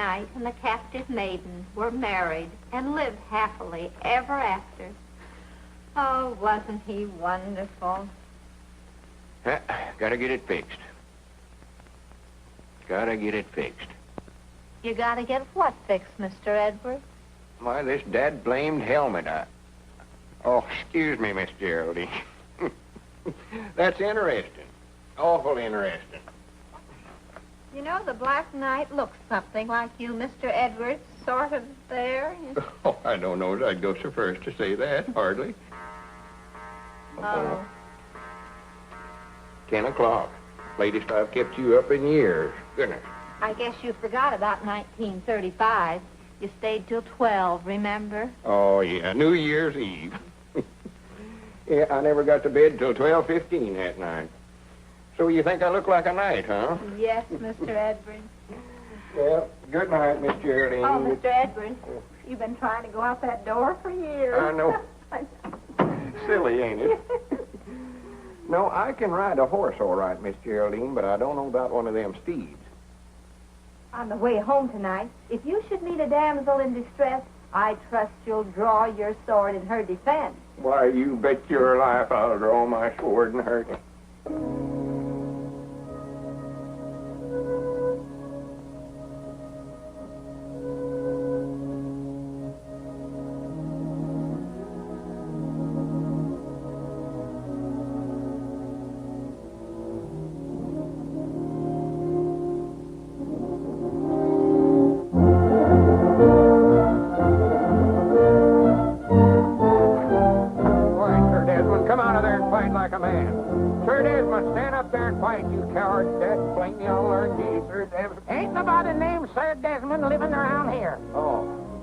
Knight and the captive maiden were married and lived happily ever after. Oh, wasn't he wonderful? Gotta get it fixed. Gotta get it fixed. You gotta get what fixed, Mr. Edwards? Why, this dad-blamed helmet. Oh, excuse me, Miss Geraldine. That's interesting. Awful interesting. You know, the Black Knight looks something like you, Mr. Edwards, sort of there. Oh, I don't know as I'd go so first to say that, hardly. Oh. 10 o'clock. Latest I've kept you up in years. Goodness. I guess you forgot about 1935. You stayed till 12, remember? Oh, yeah, New Year's Eve. Yeah, I never got to bed till 12:15 that night. So you think I look like a knight, huh? Yes, Mr. Edwards. Well, good night, Miss Geraldine. Oh, Mr. Edwards, you've been trying to go out that door for years. I know. Silly, ain't it? No, I can ride a horse all right, Miss Geraldine, but I don't know about one of them steeds. On the way home tonight, if you should meet a damsel in distress, I trust you'll draw your sword in her defense. Why, you bet your life I'll draw my sword and hurt you.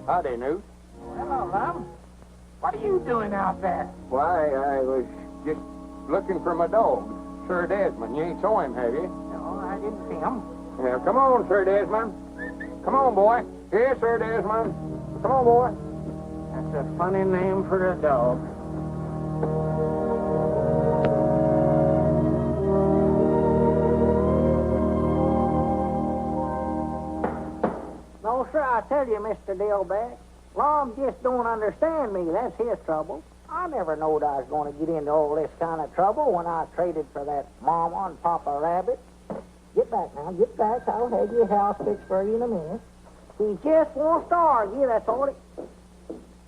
Howdy, Newt. Hello, Lum. What are you doing out there? Why, I was just looking for my dog, Sir Desmond. You ain't saw him, have you? No, I didn't see him. Yeah, come on, Sir Desmond. Come on, boy. Here, Sir Desmond. Come on, boy. That's a funny name for a dog. No, sir, I tell you, Mr. Dillback, Lom just don't understand me. That's his trouble. I never knowed I was going to get into all this kind of trouble when I traded for that Mama and Papa Rabbit. Get back now, get back. I'll have your house fixed for you in a minute. He just wants to argue, that's all it...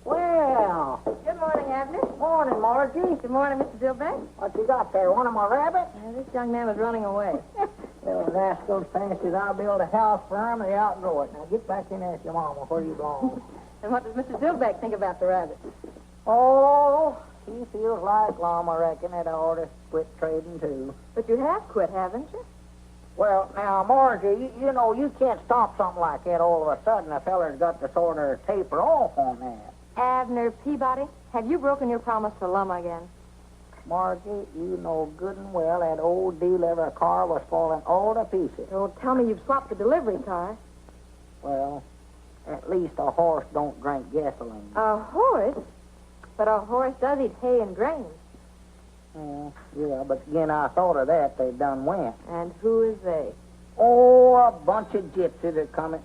Well... Good morning, Abner. Morning, Margie. Good morning, Mr. Dillbeck. What you got there, one of my rabbits? This young man was running away. Well, rascals fancies I'll build a house for him, they outgrow it. Now get back in there with your mama where you belong. And what does Mr. Dillbeck think about the rabbit? Oh, he feels like Lom, I reckon, that I ought to quit trading, too. But you have quit, haven't you? Well, now, Margie, you know, you can't stop something like that all of a sudden. A feller's got to sort of taper off on that. Abner Peabody, have you broken your promise to Lum again? Margie, you know good and well that old delivery car was falling all to pieces. Don't tell me you've swapped the delivery car. Well, at least a horse don't drink gasoline. A horse? But a horse does eat hay and grain. Yeah, but again, I thought of that. They done went. And who is they? Oh, a bunch of gypsies are coming.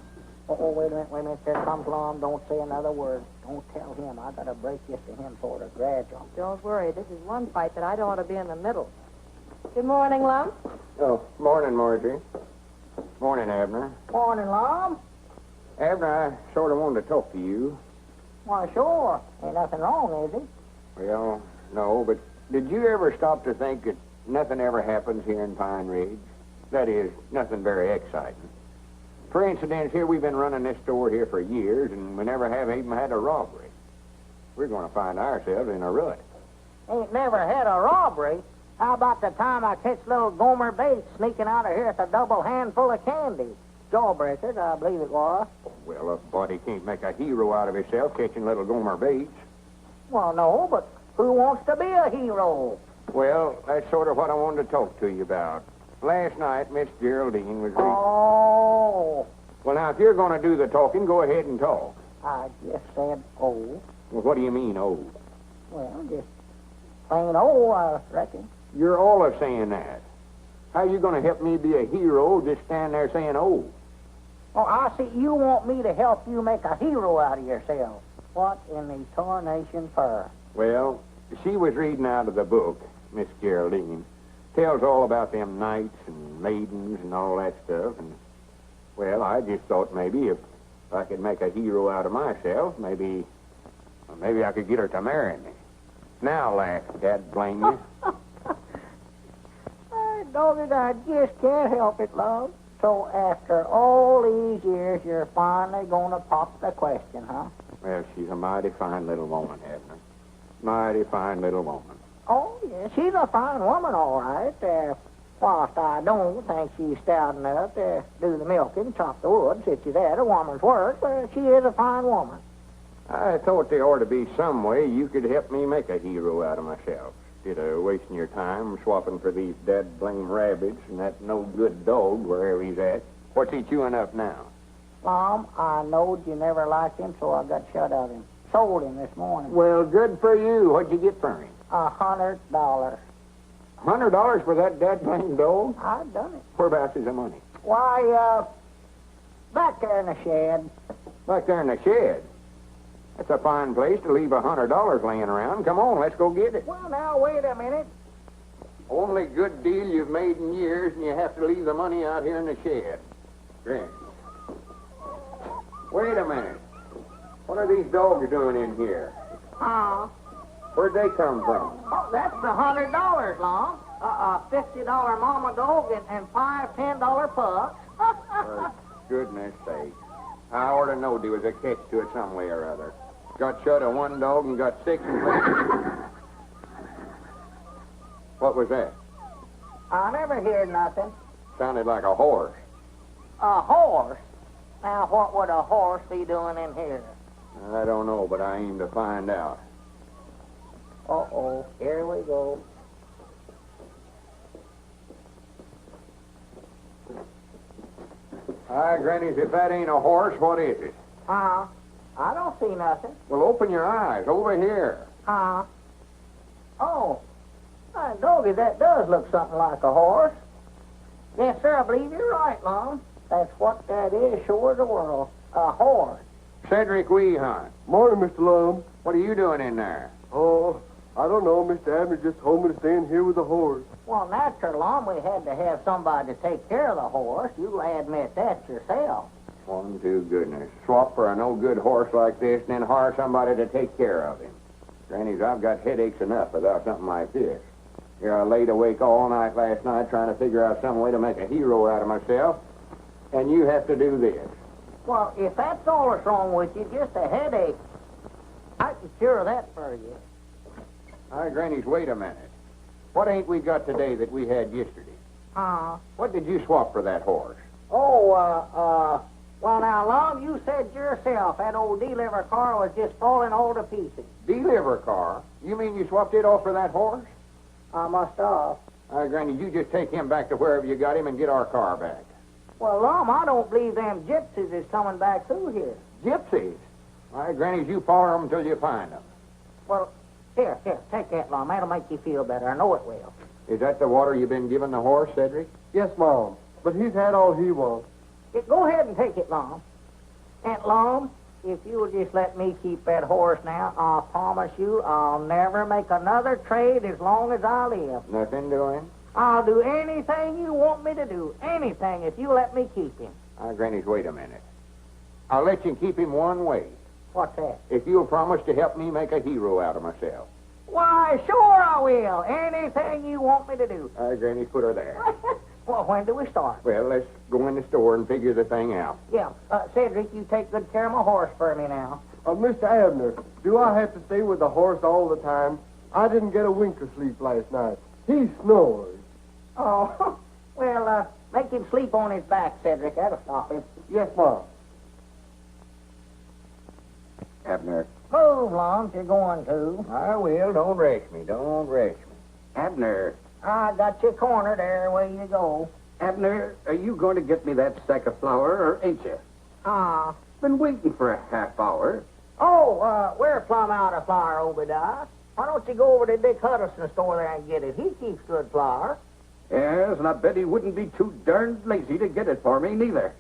Oh, wait a minute. There comes Lom. Don't say another word. Don't tell him. I got to break this to him sort of gradual. Don't worry. This is one fight that I don't want to be in the middle. Good morning, Lum. Oh, morning, Margie. Morning, Abner. Morning, Lom. Abner, I sort of wanted to talk to you. Why, sure. Ain't nothing wrong, is it? Well, no, but did you ever stop to think that nothing ever happens here in Pine Ridge? That is, nothing very exciting. For instance, here we've been running this store here for years, and we never have even had a robbery. We're going to find ourselves in a rut. Ain't never had a robbery. How about the time I catch little Gomer Bates sneaking out of here with a double handful of candy? Jawbreakers, I believe it was. Well, a body can't make a hero out of himself catching little Gomer Bates. Well, no, but who wants to be a hero? Well, that's sort of what I wanted to talk to you about. Last night, Miss Geraldine was... Oh. Well, now, if you're going to do the talking, go ahead and talk. I just said, oh. Well, what do you mean, oh? Well, just plain oh, I reckon. You're all of saying that. How are you going to help me be a hero just stand there saying oh? Oh, I see. You want me to help you make a hero out of yourself. What in the tarnation for? Well, she was reading out of the book, Miss Geraldine. Tells all about them knights and maidens and all that stuff. And, well, I just thought maybe if I could make a hero out of myself, maybe I could get her to marry me. Now laugh, Dad, blame you. Doggy, I just can't help it, love. So after all these years, you're finally going to pop the question, huh? Well, she's a mighty fine little woman, Abner. Mighty fine little woman. Oh, yeah, she's a fine woman, all right. Whilst I don't think she's stout enough to do the milking, chop the wood, such as that, a woman's work, but she is a fine woman. I thought there ought to be some way you could help me make a hero out of myself. Instead of wasting your time swapping for these dead-blame rabbits and that no-good dog wherever he's at. What's he chewing up now? Mom, I knowed you never liked him, so I got shut of him. Sold him this morning. Well, good for you. What'd you get for him? $100. $100 for that dead-blame dog? I've done it. Whereabouts is the money? Why, back there in the shed. Back there in the shed? That's a fine place to leave $100 laying around. Come on, let's go get it. Well, now, wait a minute. Only good deal you've made in years, and you have to leave the money out here in the shed. Grant. Wait a minute. What are these dogs doing in here? Where'd they come from? Oh, that's the $100, Long. A $50 mama dog and $5 $10 pups. For goodness sake. I ought to know there was a catch to it some way or other. Got shut of one dog and got 6 and What was that? I never heard nothing. Sounded like a horse. A horse? Now, what would a horse be doing in here? I don't know, but I aim to find out. Uh-oh, here we go. Hi, Granny's, if that ain't a horse, what is it? I don't see nothing. Well, open your eyes. Over here. Oh, doggy, that does look something like a horse. Yes, sir, I believe you're right, Lon. That's what that is, sure as the world. A horse. Cedric Weehunt. Morning, Mr. Lum. What are you doing in there? Oh, I don't know. Mr. Abner just told me to stay in here with the horse. Well, natural, Lon, we had to have somebody to take care of the horse. You'll admit that yourself. One to goodness. Swap for a no-good horse like this and then hire somebody to take care of him. Granny's, I've got headaches enough without something like this. Here, I laid awake all night last night trying to figure out some way to make a hero out of myself, and you have to do this. Well, if that's all that's wrong with you, just a headache, I can cure that for you. All right, Granny's, wait a minute. What ain't we got today that we had yesterday? What did you swap for that horse? Well, now, Lon, you said yourself that old deliver car was just falling all to pieces. Deliver car? You mean you swapped it off for that horse? I must have. All right, Granny, you just take him back to wherever you got him and get our car back. Well, Lum, I don't believe them gypsies is coming back through here. Gypsies? All right, Granny, you follow them until you find them. Well, here, take that, Lum. That'll make you feel better. I know it will. Is that the water you've been giving the horse, Cedric? Yes, Mom. But he's had all he wants. Go ahead and take it, Lum. Aunt Lum, if you'll just let me keep that horse now, I'll promise you I'll never make another trade as long as I live. Nothing doing? I'll do anything you want me to do. Anything, if you let me keep him. All right, Granny, wait a minute. I'll let you keep him one way. What's that? If you'll promise to help me make a hero out of myself. Why, sure I will. Anything you want me to do. All right, Granny, put her there. Well, when do we start? Well, let's go in the store and figure the thing out. Yeah. Cedric, you take good care of my horse for me now. Mr. Abner, do I have to stay with the horse all the time? I didn't get a wink of sleep last night. He snores. Oh, well, make him sleep on his back, Cedric. That'll stop him. Yes, Mom. Abner. Move, Lon, if you're going to. I will. Don't rush me. Don't rush me. Abner. I got you cornered there. Away you go. Abner, are you going to get me that sack of flour, or ain't you? Been waiting for a half hour. We're plumb out of flour, Obadiah. Why don't you go over to Dick Huddleston's store there and get it? He keeps good flour. Yes, and I bet he wouldn't be too darned lazy to get it for me, neither.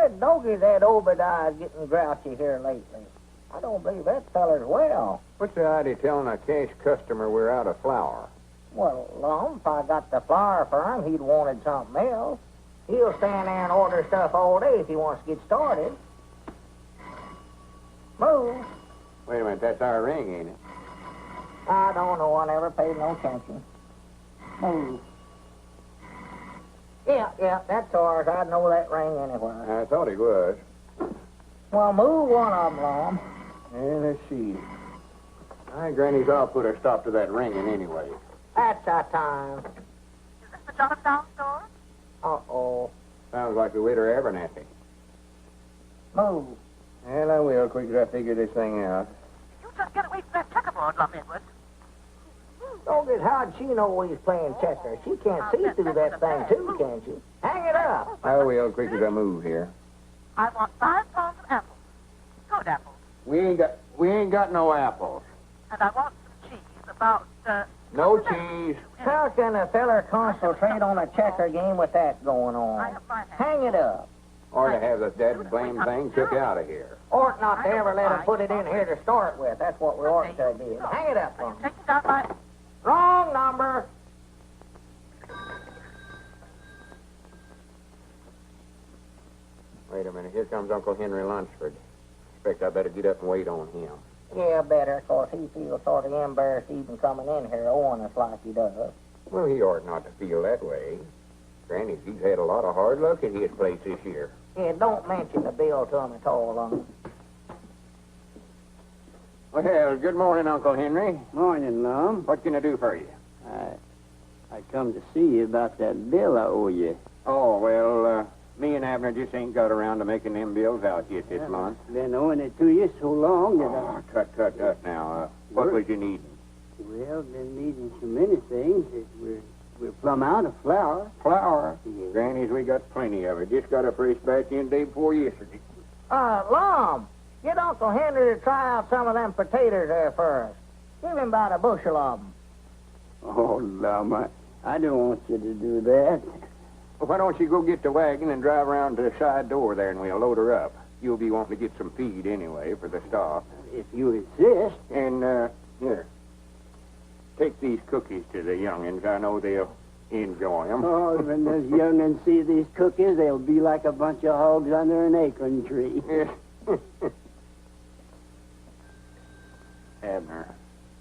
Doggy, that Obadiah's getting grouchy here lately. I don't believe that feller's well. What's the idea telling a cash customer we're out of flour? Well, Lum, if I got the flour for him, he'd wanted something else. He'll stand there and order stuff all day if he wants to get started. Move. Wait a minute, that's our ring, ain't it? I don't know. I never paid no attention. Move. Yeah, that's ours. I'd know that ring anywhere. I thought he was. Well, move one of them, Lum. Yeah, let's see. Granny's all put a stop to that ringing anyway. That's our time. Is this the Jonathan store? Uh-oh. Sounds like the waiter Abernathy. Move. Well, I will, quick as I figure this thing out. You just get away from that checkerboard, Lum Edwards. Doggy, how'd she know he's playing checkers? She can't see through that thing, too, can't she? Hang it up. I will, quick as I move here. I want 5 pounds of apples. Good apples. We ain't got no apples. And I want some cheese, about, No cheese. How can a feller concentrate on a checker game with that going I on? have my hand. Hang it up. Or to have the dead blame thing took out of here. Ought not to ever let him put it in here to start with. That's what we ought to do. Hang it up, Lum. Take it down my... Wrong number. Wait a minute, here comes Uncle Henry Lunsford. Expect I better get up and wait on him. Yeah, better, 'cause he feels sort of embarrassed even coming in here owing us like he does. Well, he ought not to feel that way. Granny, he's had a lot of hard luck at his place this year. Yeah, don't mention the bill to him at all, Lum. Well, good morning, Uncle Henry. Morning, Lum. What can I do for you? I come to see you about that bill I owe you. Oh, well, me and Abner just ain't got around to making them bills out yet this month. Been owing it to you so long that Oh, tut now. What was you needing? well, been needing so many things that we're plumb out of flour. Flour. Yeah. Granny's, we got plenty of it. Just got a fresh batch in day before yesterday. Lum, get Uncle Henry to try out some of them potatoes there first. Give him about a bushel of them. Oh, Lum, I don't want you to do that. Well, why don't you go get the wagon and drive around to the side door there and we'll load her up. You'll be wanting to get some feed anyway for the stock. If you insist. And, here. Take these cookies to the young'uns. I know they'll enjoy them. Oh, when those young'uns see these cookies, they'll be like a bunch of hogs under an acorn tree. Abner,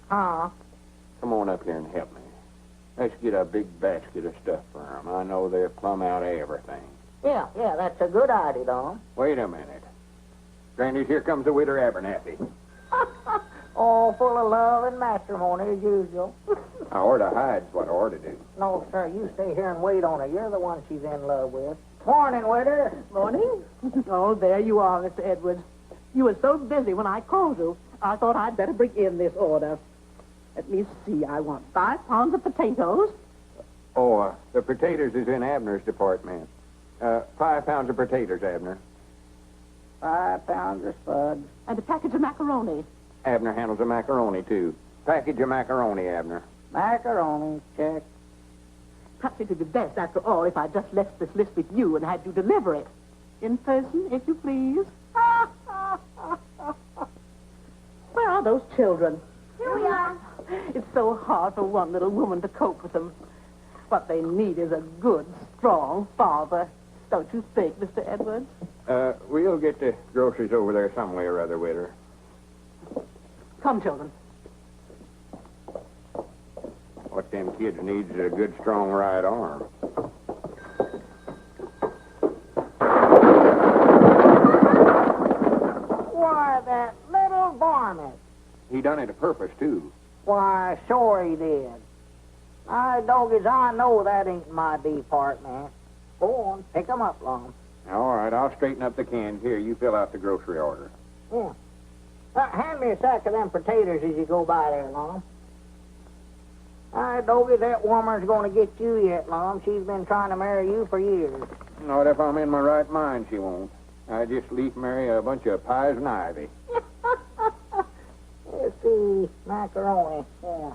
Huh? come on up here and help me. Let's get a big basket of stuff for them. I know they're plumb out of everything. Yeah, that's a good idea, Lum. Wait a minute. Granny's, here comes the widow Abernathy. All full of love and matrimony as usual. I ought to hide's what I ought to do. No, sir, you stay here and wait on her. You're the one she's in love with. Morning, waiter. Morning. Oh, there you are, Mr. Edwards. You were so busy when I called you, I thought I'd better bring in this order. Let me see. I want 5 pounds of potatoes. Oh, the potatoes is in Abner's department. 5 pounds of potatoes, Abner. 5 pounds of spuds. And a package of macaroni. Abner handles the macaroni, too. Package of macaroni, Abner. Macaroni, check. Perhaps it would be best, after all, if I just left this list with you and had you deliver it. In person, if you please. Where are those children? Here we are. It's so hard for one little woman to cope with them. What they need is a good, strong father. Don't you think, Mr. Edwards? We'll get the groceries over there some way or other with her. Come, children. What them kids needs is a good, strong right arm. Why, that little varmint. He done it a purpose, too. Why, sure he did. Doggies, I know that ain't my department. Go on, pick 'em up, Lum. All right, I'll straighten up the cans. Here, you fill out the grocery order. Yeah. Hand me a sack of them potatoes as you go by there, Lum. Doggy, that woman's going to get you yet, Lum. She's been trying to marry you for years. Not if I'm in my right mind, she won't. I just leave marry a bunch of pies and ivy. Let's see, macaroni, yeah.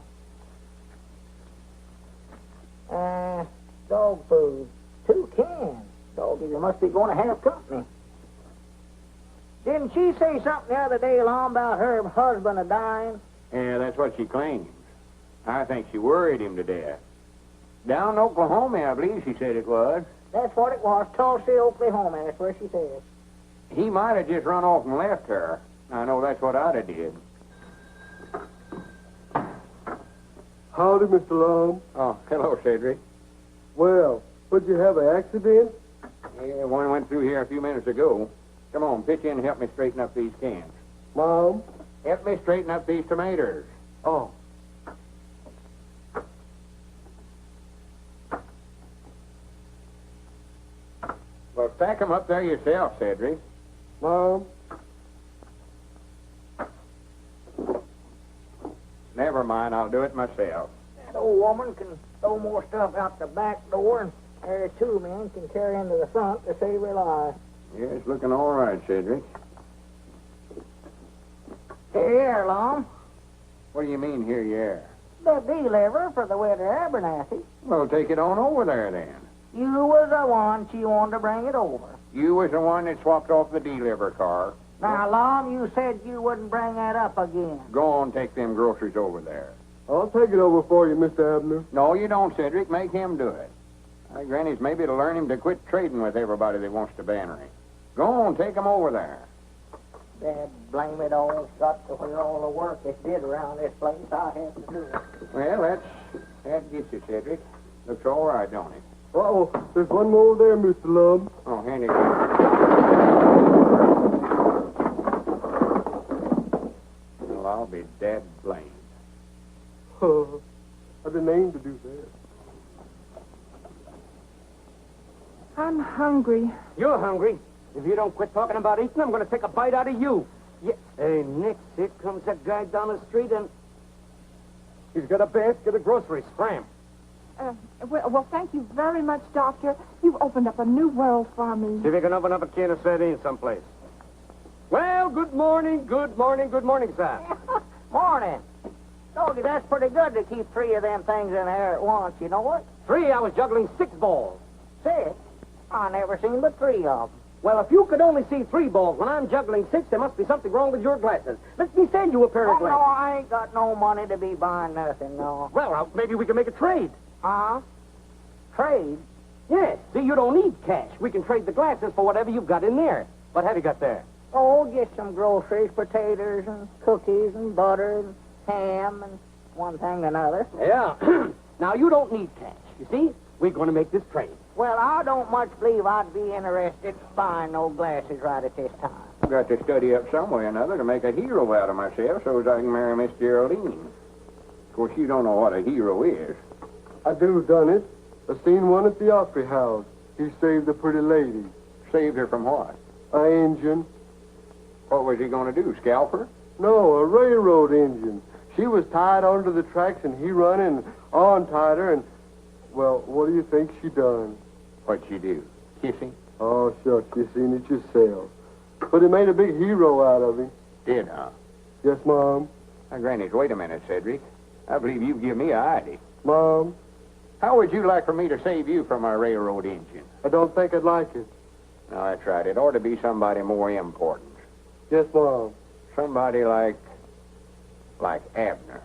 Dog food, 2 cans. Doggy, you must be going to have company. Didn't she say something the other day, Lom, about her husband a-dying? Yeah, that's what she claims. I think she worried him to death. Down in Oklahoma, I believe she said it was. That's what it was, Tulsa, Oklahoma. That's where she said. He might have just run off and left her. I know that's what I'd have did. Howdy, Mr. Lum. Oh, hello, Cedric. Well, would you have an accident? Yeah, one went through here a few minutes ago. Come on, pitch in and help me straighten up these cans. Mom? Help me straighten up these tomatoes. Oh. Well, stack 'em up there yourself, Cedric. Mom? Never mind, I'll do it myself. That old woman can throw more stuff out the back door, and there two men can carry into the front to save her life. Yeah, it's looking all right, Cedric. Here, Lom. What do you mean, here you are? The deliver for the winter Abernathy. Well, take it on over there, then. You was the one she wanted to bring it over. You was the one that swapped off the deliver car. Now, Lom, you said you wouldn't bring that up again. Go on, take them groceries over there. I'll take it over for you, Mr. Abner. No, you don't, Cedric. Make him do it. Granny's maybe to learn him to quit trading with everybody that wants to banner him. Go on, take him over there. Dad, blame it all. Got to where all the work is did around this place. I have to do it. Well, that gets you, Cedric. Looks all right, don't it? Uh-oh, there's one more there, Mr. Lum. Oh, hand it. Well, I'll be dead blamed. I didn't aim to do that. I'm hungry. You're hungry. If you don't quit talking about eating, I'm going to take a bite out of you. Yeah. Hey, next, here comes that guy down the street, and he's got a basket of groceries. Scram. Well, thank you very much, Doctor. You've opened up a new world for me. See if you can open up a can of sardines someplace. Well, good morning, sir. Morning. Doggy, that's pretty good to keep three of them things in there at once, you know what? 3, I was juggling 6 balls. Six? I never seen but 3 of them. Well, if you could only see 3 balls when I'm juggling 6, there must be something wrong with your glasses. Let me send you a pair of Oh, no, glasses. I ain't got no money to be buying nothing, no. Well, maybe we can make a trade. Huh? Trade? Yes. See, you don't need cash. We can trade the glasses for whatever you've got in there. What have you got there? Oh, get some groceries, potatoes and cookies and butter and ham and one thing and another. Yeah. Now, you don't need cash. You see, we're going to make this trade. Well, I don't much believe I'd be interested in buying no glasses right at this time. I've got to study up some way or another to make a hero out of myself so as I can marry Miss Geraldine. Of course, you don't know what a hero is. I do done it. I seen one at the Opry House. He saved a pretty lady. Saved her from what? A engine. What was he going to do, scalp her? No, a railroad engine. She was tied onto the tracks, and he run and untied her, and, well, what do you think she done? What'd she do? Kiss him? Oh, shucks, you seen it yourself. But it made a big hero out of him. Did, huh? Yes, Mom. Now, Granny, wait a minute, Cedric. I believe you've given me a idea. Mom, How would you like for me to save you from a railroad engine? I don't think I'd like it. No, that's right. It ought to be somebody more important. Yes, Mom. Somebody like Abner.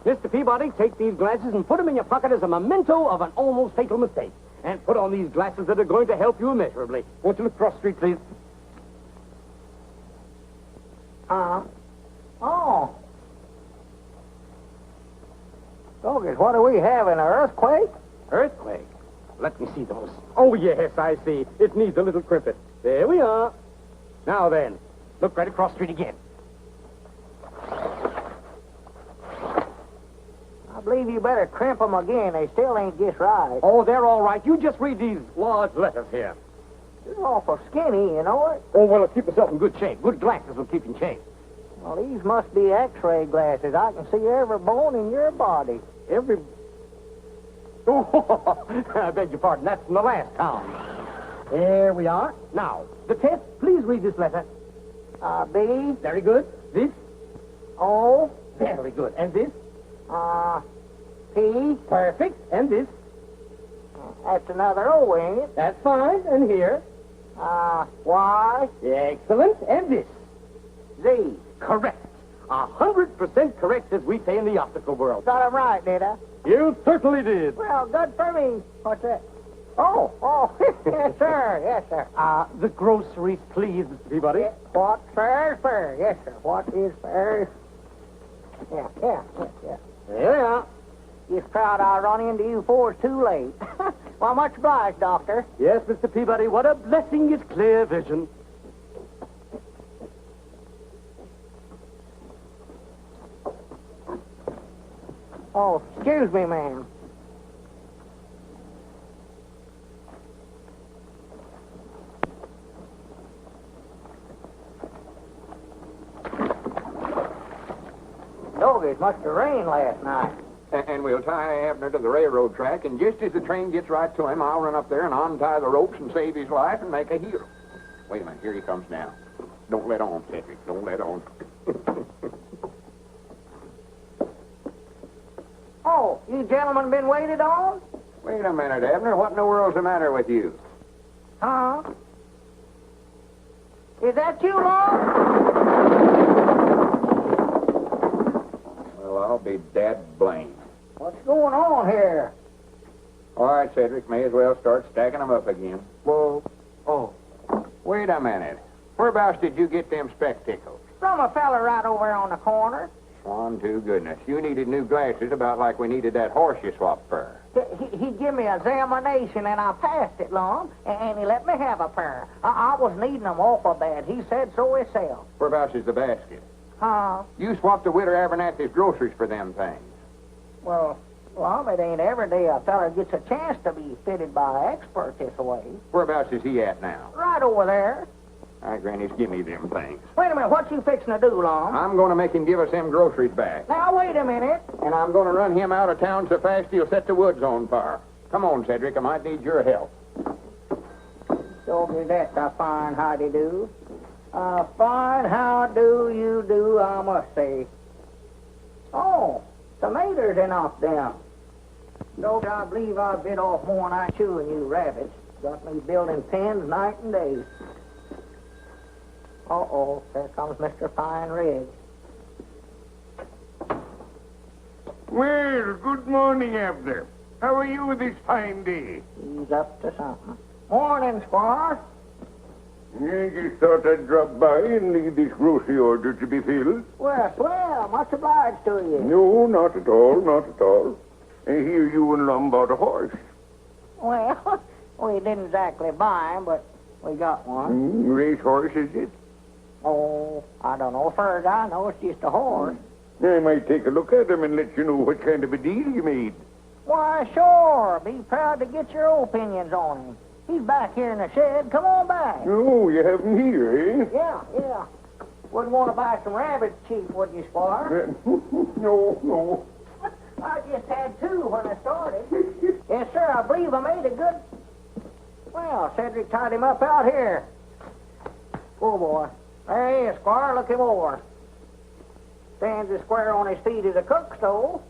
Mr. Peabody, take these glasses and put them in your pocket as a memento of an almost fatal mistake. And put on these glasses that are going to help you immeasurably. Won't you look across the street, please? Oh. Doggett, what do we have, an earthquake? Earthquake? Let me see those. Oh, yes, I see. It needs a little crimpet. There we are. Now then, look right across the street again. I believe you better crimp them again. They still ain't just right. Oh, they're all right. You just read these large letters here. You're awful skinny, you know it? Oh, well, keep yourself in good shape. Good glasses will keep you in shape. Well, these must be x-ray glasses. I can see every bone in your body. Every... Oh, I beg your pardon. That's from the last town. There we are. Now, the test, please read this letter. B. Very good. This? O. Very good. And this? P. Perfect. And this? That's another O, ain't it? That's fine. And here? Y, Excellent. And this? Z. Correct. 100% correct, as we say in the optical world. Got it right, did I? You certainly did. Well, good for me. What's that? Oh, yes, sir. Yes, sir. The groceries, please, Mr. Peabody. What's fair is fair. Yes, sir. What is fair is... Yeah. Yeah. Just proud I run into you before it's too late. Well, much obliged, Doctor. Yes, Mr. Peabody, what a blessing is clear vision. Oh, excuse me, ma'am. Dog, it must have rained last night. And we'll tie Abner to the railroad track, and just as the train gets right to him, I'll run up there and untie the ropes and save his life and make a hero. Wait a minute, here he comes now. Don't let on, Cedric. Don't let on. Oh, you gentlemen been waited on? Wait a minute, Abner. What in the world's the matter with you? Huh? Is that you, Long? Well, I'll be dad blamed. What's going on here? All right, Cedric, may as well start stacking them up again. Well, Wait a minute. Whereabouts did you get them spectacles? From a fella right over there on the corner. Swan to goodness. You needed new glasses about like we needed that horse you swapped for. He gave me an examination, and I passed it, Long, and he let me have a pair. I was needing them awful bad. He said so himself. Whereabouts is the basket? Huh? You swapped the Widow Abernathy's groceries for them things. Well, it ain't every day a fella gets a chance to be fitted by an expert this way. Whereabouts is he at now? Right over there. All right, Granny's, give me them things. Wait a minute, what you fixing to do, Long? I'm going to make him give us them groceries back. Now, wait a minute. And I'm going to run him out of town so fast he'll set the woods on fire. Come on, Cedric, I might need your help. So that's a fine howdy-do. A fine how-do you do, I must say. Oh, tomatoes in off them. Don't I believe I bit off more than I chew in you rabbits. Got me building pens night and day. Uh-oh, there comes Mr. Pine Ridge. Well, good morning, Abner. How are you this fine day? He's up to something. Morning, Squaw. I just thought I'd drop by and leave this grocery order to be filled. Well, swell. Much obliged to you. No, not at all, not at all. I hear you and Lum bought a horse. Well, we didn't exactly buy him, but we got one. Race horse, is it? Oh, I don't know. Far as I know, it's just a horse. I might take a look at him and let you know what kind of a deal you made. Why, sure. Be proud to get your opinions on him. He's back here in the shed. Come on back. Oh, you have him here, eh? Yeah. Wouldn't want to buy some rabbits cheap, would you, Squire? No. I just had two when I started. Yes, sir, I believe I made a good... Well, Cedric tied him up out here. Oh, boy. There he is, Squire. Look him over. Stands as square on his feet as a cook stove.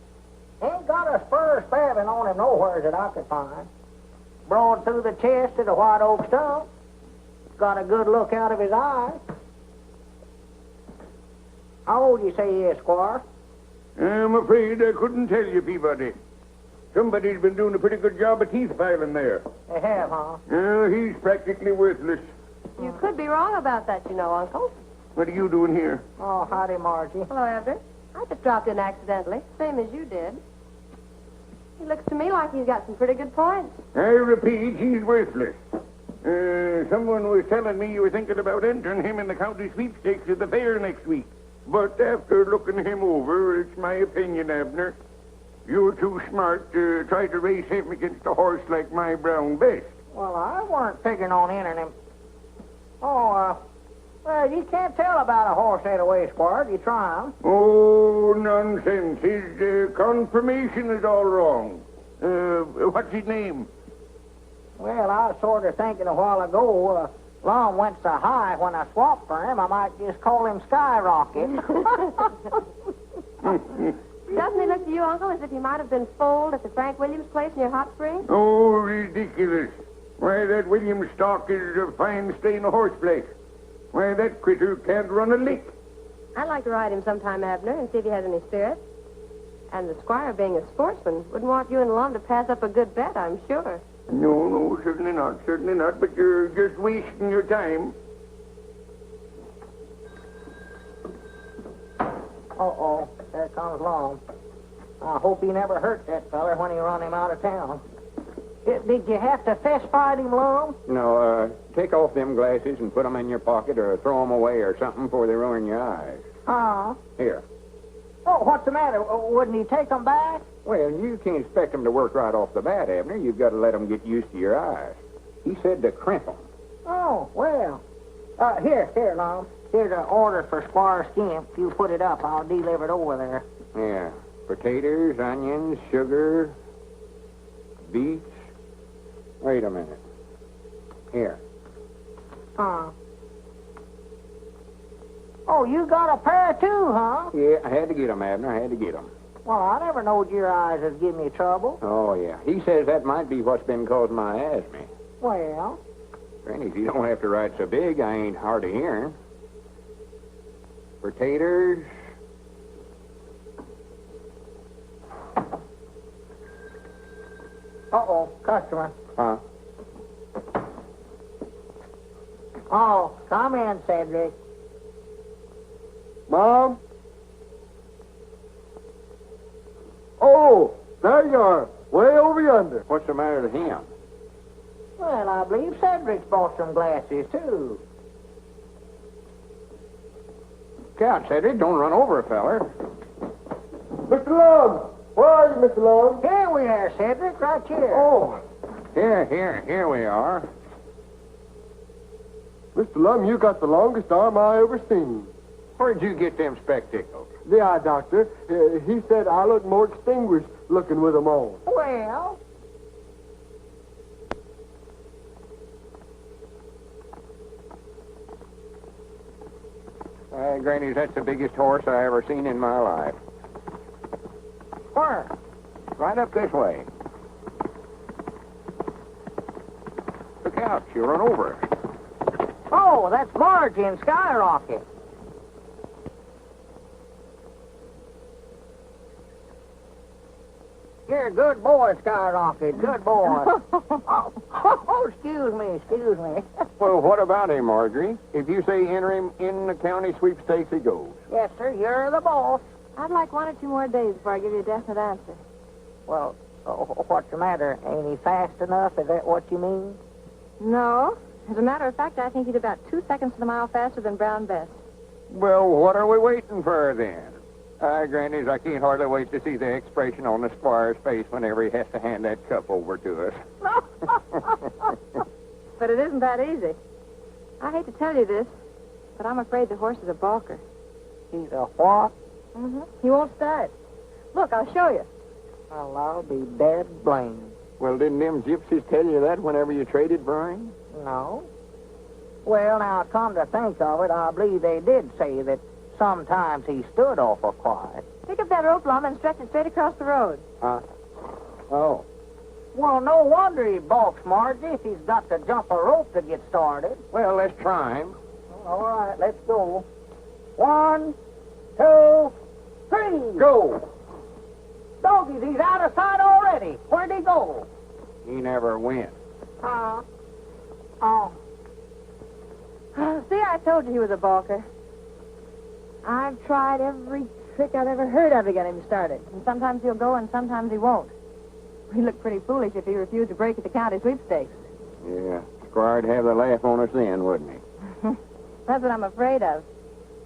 Ain't got a spur spabbing on him nowhere that I could find. Broad through the chest to the white oak stump. Got a good look out of his eye. How old you say he is, Squire? I'm afraid I couldn't tell you, Peabody. Somebody's been doing a pretty good job of teeth filing there. They have, huh? He's practically worthless. You could be wrong about that, you know, Uncle. What are you doing here? Oh, howdy, Margie. Hello, Abner. I just dropped in accidentally, same as you did. He looks to me like he's got some pretty good points. I repeat, he's worthless. Someone was telling me you were thinking about entering him in the county sweepstakes at the fair next week. But after looking him over, it's my opinion, Abner, you're too smart to try to race him against a horse like my brown best. Well, I weren't figuring on entering him. Oh, well, you can't tell about a horse that way, Squire. You try him. Oh, nonsense. His confirmation is all wrong. What's his name? Well, I was sort of thinking a while ago, Long went so high when I swapped for him, I might just call him Skyrocket. Doesn't he look to you, Uncle, as if he might have been foaled at the Frank Williams place near Hot Springs? Oh, ridiculous. Why, that William Stock is a fine stain of horseflesh. Why, that critter can't run a lick. I'd like to ride him sometime, Abner, and see if he has any spirit. And the squire, being a sportsman, wouldn't want you and Lum to pass up a good bet, I'm sure. No, certainly not. But you're just wasting your time. Uh-oh, there comes Long. I hope he never hurt that feller when he run him out of town. Did you have to fist fight him, Long? No, take off them glasses and put them in your pocket or throw them away or something before they ruin your eyes. Huh? Here. Oh, what's the matter? Wouldn't he take them back? Well, you can't expect them to work right off the bat, Abner. You've got to let them get used to your eyes. He said to crimp them. Oh, well. Here, Long. Here's an order for Squire Skimp. You put it up. I'll deliver it over there. Yeah. Potatoes, onions, sugar, beets. Wait a minute. Here. Huh. Oh, you got a pair too, huh? Yeah, I had to get 'em, Abner. I had to get 'em. Well, I never knowed your eyes would give me trouble. Oh, yeah. He says that might be what's been causing my asthma. Well, Granny, if you don't have to ride so big, I ain't hard of hearing. Potatoes. uh-oh, customer. Huh? Oh, come in, Cedric. Mom? Oh, there you are, way over yonder. What's the matter with him? Well, I believe Cedric's bought some glasses, too. God, Cedric, don't run over a feller. Mr. Lum! Where are you, Mr. Lum? Here we are, Cedric, right here. Oh, Here we are. Mr. Lum, you got the longest arm I ever seen. Where'd you get them spectacles? The eye doctor, he said I look more distinguished looking with them on. Well, Granny, that's the biggest horse I ever seen in my life. where? Right up this way. Look out, she'll run over us. Oh, that's Margie and Skyrocket. You're a good boy, Skyrocket. Good boy. Excuse me. Well, what about him, Marjorie? If you say enter him in the county sweepstakes, he goes. Yes, sir, you're the boss. I'd like 1 or 2 more days before I give you a definite answer. Well, what's the matter? Ain't he fast enough? Is that what you mean? No. As a matter of fact, I think he's about 2 seconds to the mile faster than Brown Bess. Well, what are we waiting for then? Grannies, I can't hardly wait to see the expression on the squire's face whenever he has to hand that cup over to us. But it isn't that easy. I hate to tell you this, but I'm afraid the horse is a balker. He's a what? Mm-hmm. He won't start. Look, I'll show you. Well, I'll be dead blamed. Well, didn't them gypsies tell you that whenever you traded for him? No. Well, now, come to think of it, I believe they did say that sometimes he stood awful quiet. Pick up that rope, Lum, and stretch it straight across the road. Huh? Oh. Well, no wonder he balks, Margie, if he's got to jump a rope to get started. Well, let's try him. All right, let's go. 1, 2, 3. Go! Doggies, he's out of sight already. Where'd he go? He never went. Oh. See, I told you he was a balker. I've tried every trick I've ever heard of to get him started. And sometimes he'll go and sometimes he won't. He'd look pretty foolish if he refused to break at the county sweepstakes. Yeah, Squire'd have the laugh on us then, wouldn't he? That's what I'm afraid of.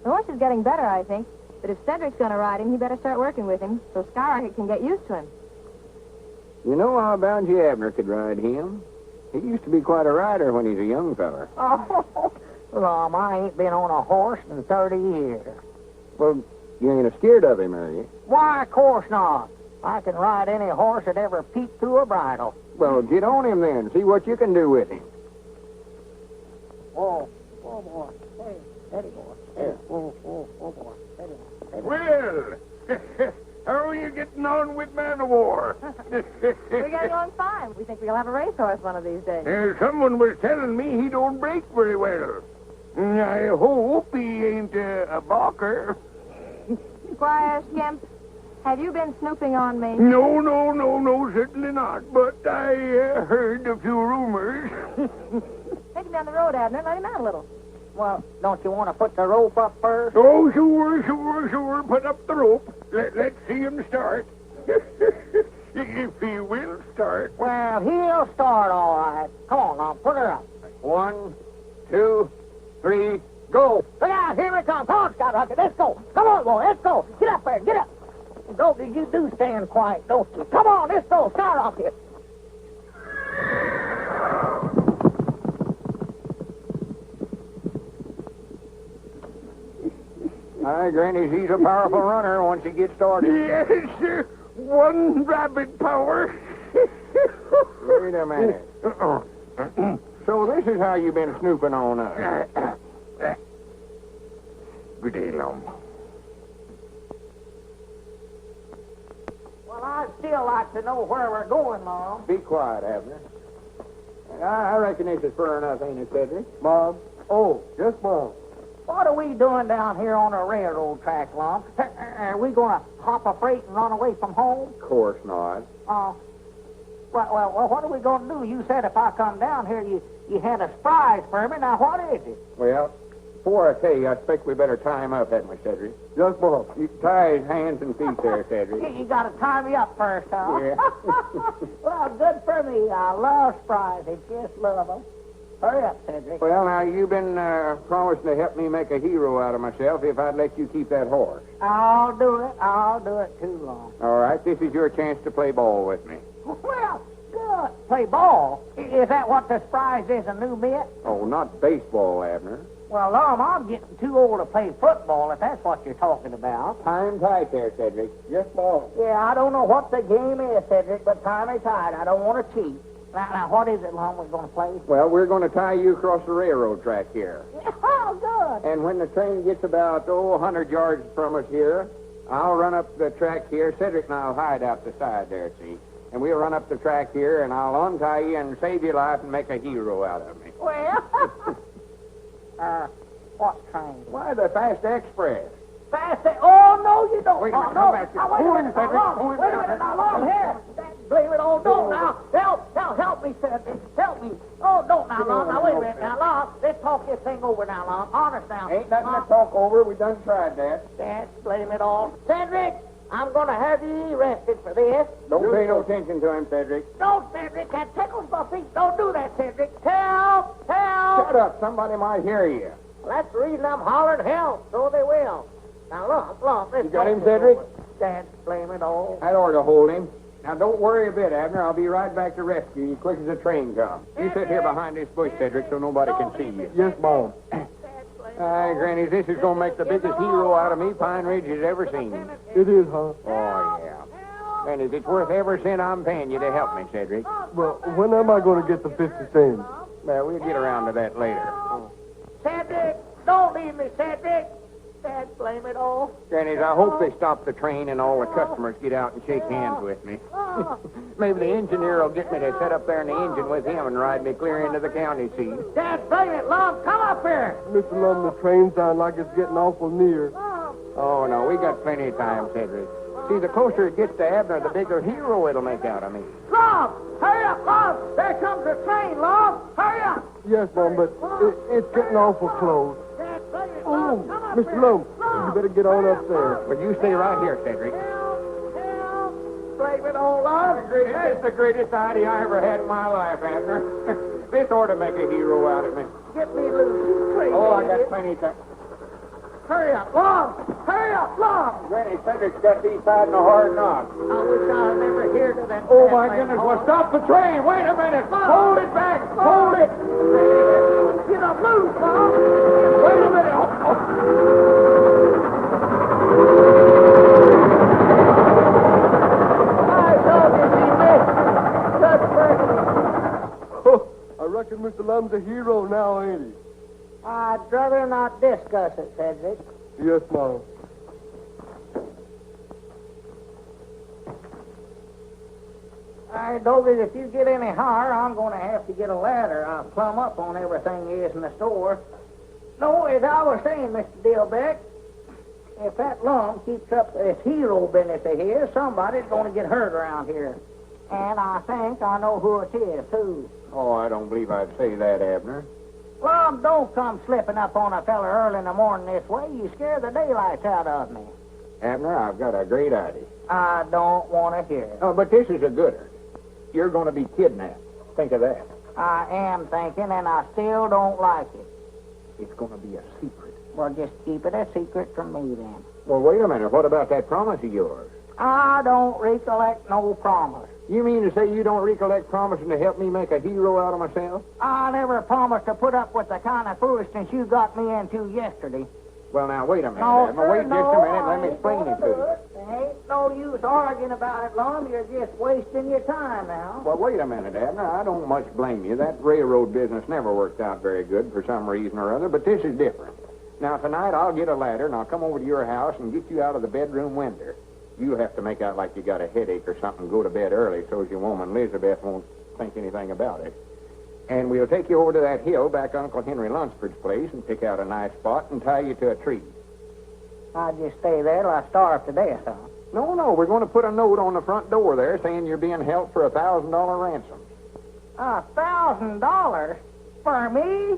The horse is getting better, I think. But if Cedric's going to ride him, he better start working with him so Skyrocket can get used to him. You know, I'll bound you Abner could ride him. He used to be quite a rider when he's a young feller. Oh, Lum, I ain't been on a horse in 30 years. Well, you ain't scared of him, are you? Why, of course not. I can ride any horse that ever peeped through a bridle. Well, get on him then. See what you can do with him. Oh, boy. Hey, steady, boy. Steady. Oh, boy. Steady. Well, how are you getting getting on with man of war? We're getting on fine. We think we'll have a racehorse one of these days. Someone was telling me he don't break very well. I hope he ain't a balker. Squire Skimp, have you been snooping on me? No, certainly not. But I heard a few rumors. Take him down the road, Abner. Let him out a little. Well, don't you want to put the rope up first? Oh, sure. Put up the rope. Let's see him start. If he will start. Well, he'll start all right. Come on, now, put her up. 1, 2, 3, go. Look out, here we come. Come on, Skyrocket, let's go. Come on, boy, let's go. Get up there, get up. Don't you do stand quiet, don't you? Come on, let's go, Skyrocket. Hi, Granny, he's a powerful runner once he gets started. Yes, sir. One rabbit power. Wait a minute. So this is how you've been snooping on us. Good day, Lum. Well, I'd still like to know where we're going, Mom. Be quiet, Abner. I reckon this is fur enough, ain't it, Cedric? Mom? Oh, yes, Mom. What are we doing down here on a railroad track, Mom? Are we going to hop a freight and run away from home? Of course not. Well, what are we going to do? You said if I come down here, you had a surprise for me. Now, what is it? Well, before I tell you, I expect we better tie him up, hadn't we, Cedric? Yes, Mom. You tie his hands and feet there, Cedric. You got to tie me up first, huh? Yeah. Well, good for me. I love surprises. Just love them. Hurry up, Cedric. Well, now, you've been promising to help me make a hero out of myself if I'd let you keep that horse. I'll do it. I'll do it too long. All right, this is your chance to play ball with me. Well, good. Play ball? Is that what the surprise is, a new mitt? Oh, not baseball, Abner. Well, Lum, I'm getting too old to play football, if that's what you're talking about. Tie him tight there, Cedric. Yes, Mom. Yeah, I don't know what the game is, Cedric, but tie me tight. I don't want to cheat. Now, what is it, Lum, we're going to play? Well, we're going to tie you across the railroad track here. Oh, good. And when the train gets about, 100 yards from us here, I'll run up the track here. Cedric and I'll hide out the side there, see? And we'll run up the track here, and I'll untie you and save your life and make a hero out of me. Well, what train? Why, the Fast Express. Fast. Oh, no, you don't. Wait a Oh, minute, no. come back here. Now, wait a Hold minute, him, Cedric. now, Lum. Hold him Wait a down. minute, now, Lum, here. Blame it all. Don't now. Help me, Cedric. Help me. Oh, don't now, Lum. Now, wait a minute. Now, Lum, let's talk this thing over now, Lum. Honest now. Ain't nothing to talk over. We done tried that. Dad, blame it all. Cedric, I'm going to have you arrested for this. Don't pay no attention to him, Cedric. No, Cedric, that tickles my feet. Don't do that, Cedric. Help! Shut up. Somebody might hear you. Well, that's the reason I'm hollering help, so they will. Now, look, let's You got him, talk this Cedric? over. Dad, blame it all. I'd ought to hold him. Now, don't worry a bit, Abner. I'll be right back to rescue you quick as the train comes. You sit here behind this bush, Cedric, so nobody can see you. Yes, Mom. Aye, Granny, this is going to make the biggest hero out of me Pine Ridge has ever seen. It is, huh? Oh, yeah. Granny, it's worth every cent I'm paying you to help me, Cedric. Well, when am I going to get the 50 cents? Well, we'll get around to that later. Cedric, don't leave me, Cedric. Dad, blame it all. Granny, I hope they stop the train and all the customers get out and shake hands with me. Maybe the engineer will get me to sit up there in the engine with him and ride me clear into the county seat. Dad, blame it, Lum. Come up here. Mr. Lum, the train sounds like it's getting awful near. Oh, no, we got plenty of time, Cedric. See, the closer it gets to Abner, the bigger hero it'll make out of me. Lum, hurry up, Lum. There comes the train, Lum. Hurry up. Yes, Mom, but it's getting awful close. Dad, blame it, Oh, Lum. Come up Mr. here. Lum, you better get on up there. But you stay right here, Cedric. Help. Blame it all, Lum. It's the greatest idea I ever had in my life, Abner. This ought to make a hero out of me. Get me loose, you crazy Oh, I got idiot. plenty of time. Hurry up, Lum. Hurry up, Lum. Granny, Cedric's got these tied in a hard knot. I wish I was never here to that. Oh, my goodness. Well, stop the train. Wait a minute. Hold it back. Hold it. Get up loose, Lum. Wait a minute. I told you she missed. Good for Oh, I reckon Mr. Lum's a hero now, ain't he? I'd rather not discuss it, Cedric. Yes, Mom. I told it if you get any higher, I'm going to have to get a ladder. I'll plumb up on everything is in the store. No, as I was saying, Mr. Dillbeck, if that Lum keeps up this hero business of his, somebody's going to get hurt around here. And I think I know who it is, too. Oh, I don't believe I'd say that, Abner. Lum, don't come slipping up on a fella early in the morning this way. You scare the daylights out of me. Abner, I've got a great idea. I don't want to hear it. Oh, but this is a gooder. You're going to be kidnapped. Think of that. I am thinking, and I still don't like it. It's going to be a secret. Well, just keep it a secret from me, then. Well, wait a minute. What about that promise of yours? I don't recollect no promise. You mean to say you don't recollect promising to help me make a hero out of myself? I never promised to put up with the kind of foolishness you got me into yesterday. Well, now, wait a minute, No, Abner. sir, Wait just a minute. Let me explain it to you. There ain't no use arguing about it, Lum. You're just wasting your time now. Well, wait a minute, Abner. I don't much blame you. That railroad business never worked out very good for some reason or other, but this is different. Now, tonight I'll get a ladder, and I'll come over to your house and get you out of the bedroom window. You'll have to make out like you got a headache or something and go to bed early so as your woman Elizabeth won't think anything about it. And we'll take you over to that hill back Uncle Henry Lunsford's place and pick out a nice spot and tie you to a tree. I'll just stay there till I starve to death, huh? No, we're going to put a note on the front door there saying you're being held for $1,000 ransom. $1,000? For me?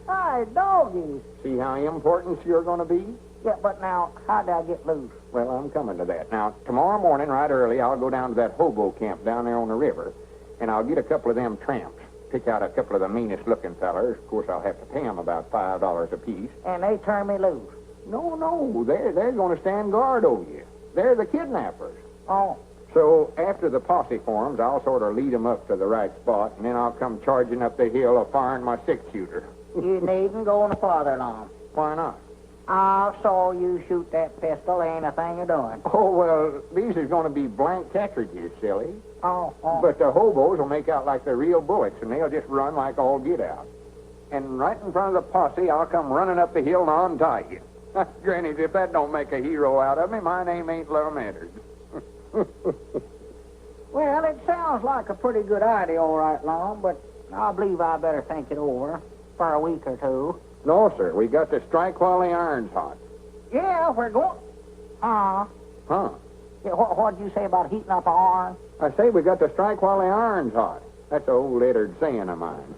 Hi, doggies. See how important you're going to be? Yeah, but now, how'd I get loose? Well, I'm coming to that. Now, tomorrow morning, right early, I'll go down to that hobo camp down there on the river, and I'll get a couple of them tramps. Pick out a couple of the meanest-looking fellers. Of course, I'll have to pay them about $5 apiece. And they turn me loose. No, they're going to stand guard over you. They're the kidnappers. Oh. So, after the posse forms, I'll sort of lead them up to the right spot, and then I'll come charging up the hill firing my six-shooter. You needn't go no farther, Lum. Why not? I saw you shoot that pistol. Ain't a thing of doing. Oh, well, these is going to be blank cartridges, silly. Oh. But the hobos will make out like they're real bullets, and they'll just run like all get out. And right in front of the posse, I'll come running up the hill and untie you. Granny, if that don't make a hero out of me, my name ain't Lum Edwards. Well, it sounds like a pretty good idea, all right, Lum, but I believe I better think it over for a week or two. No, sir. We got to strike while the iron's hot. Yeah, we're going... Huh? Yeah, what'd you say about heating up an iron? I say we got to strike while the iron's hot. That's an old Eddard saying of mine.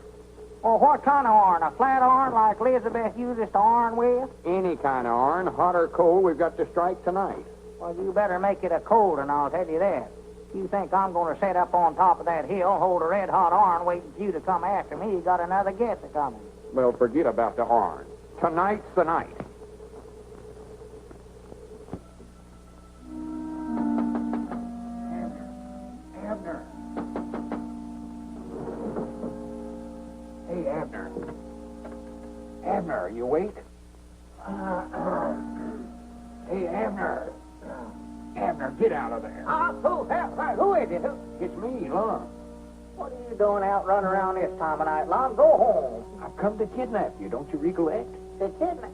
Well, what kind of iron? A flat iron like Elizabeth uses to iron with? Any kind of iron, hot or cold, we've got to strike tonight. Well, you better make it a cold one, I'll tell you that. If you think I'm going to sit up on top of that hill, hold a red-hot iron waiting for you to come after me, you got another guess a coming. Well, forget about the iron. Tonight's the night. Abner. Hey, Abner. Abner, are you awake? Hey, Abner. Abner, get out of there. Who is it? It's me, Lum. What are you doing out running around this time of night, Lum? Go home. I've come to kidnap you, don't you recollect? The kidnap.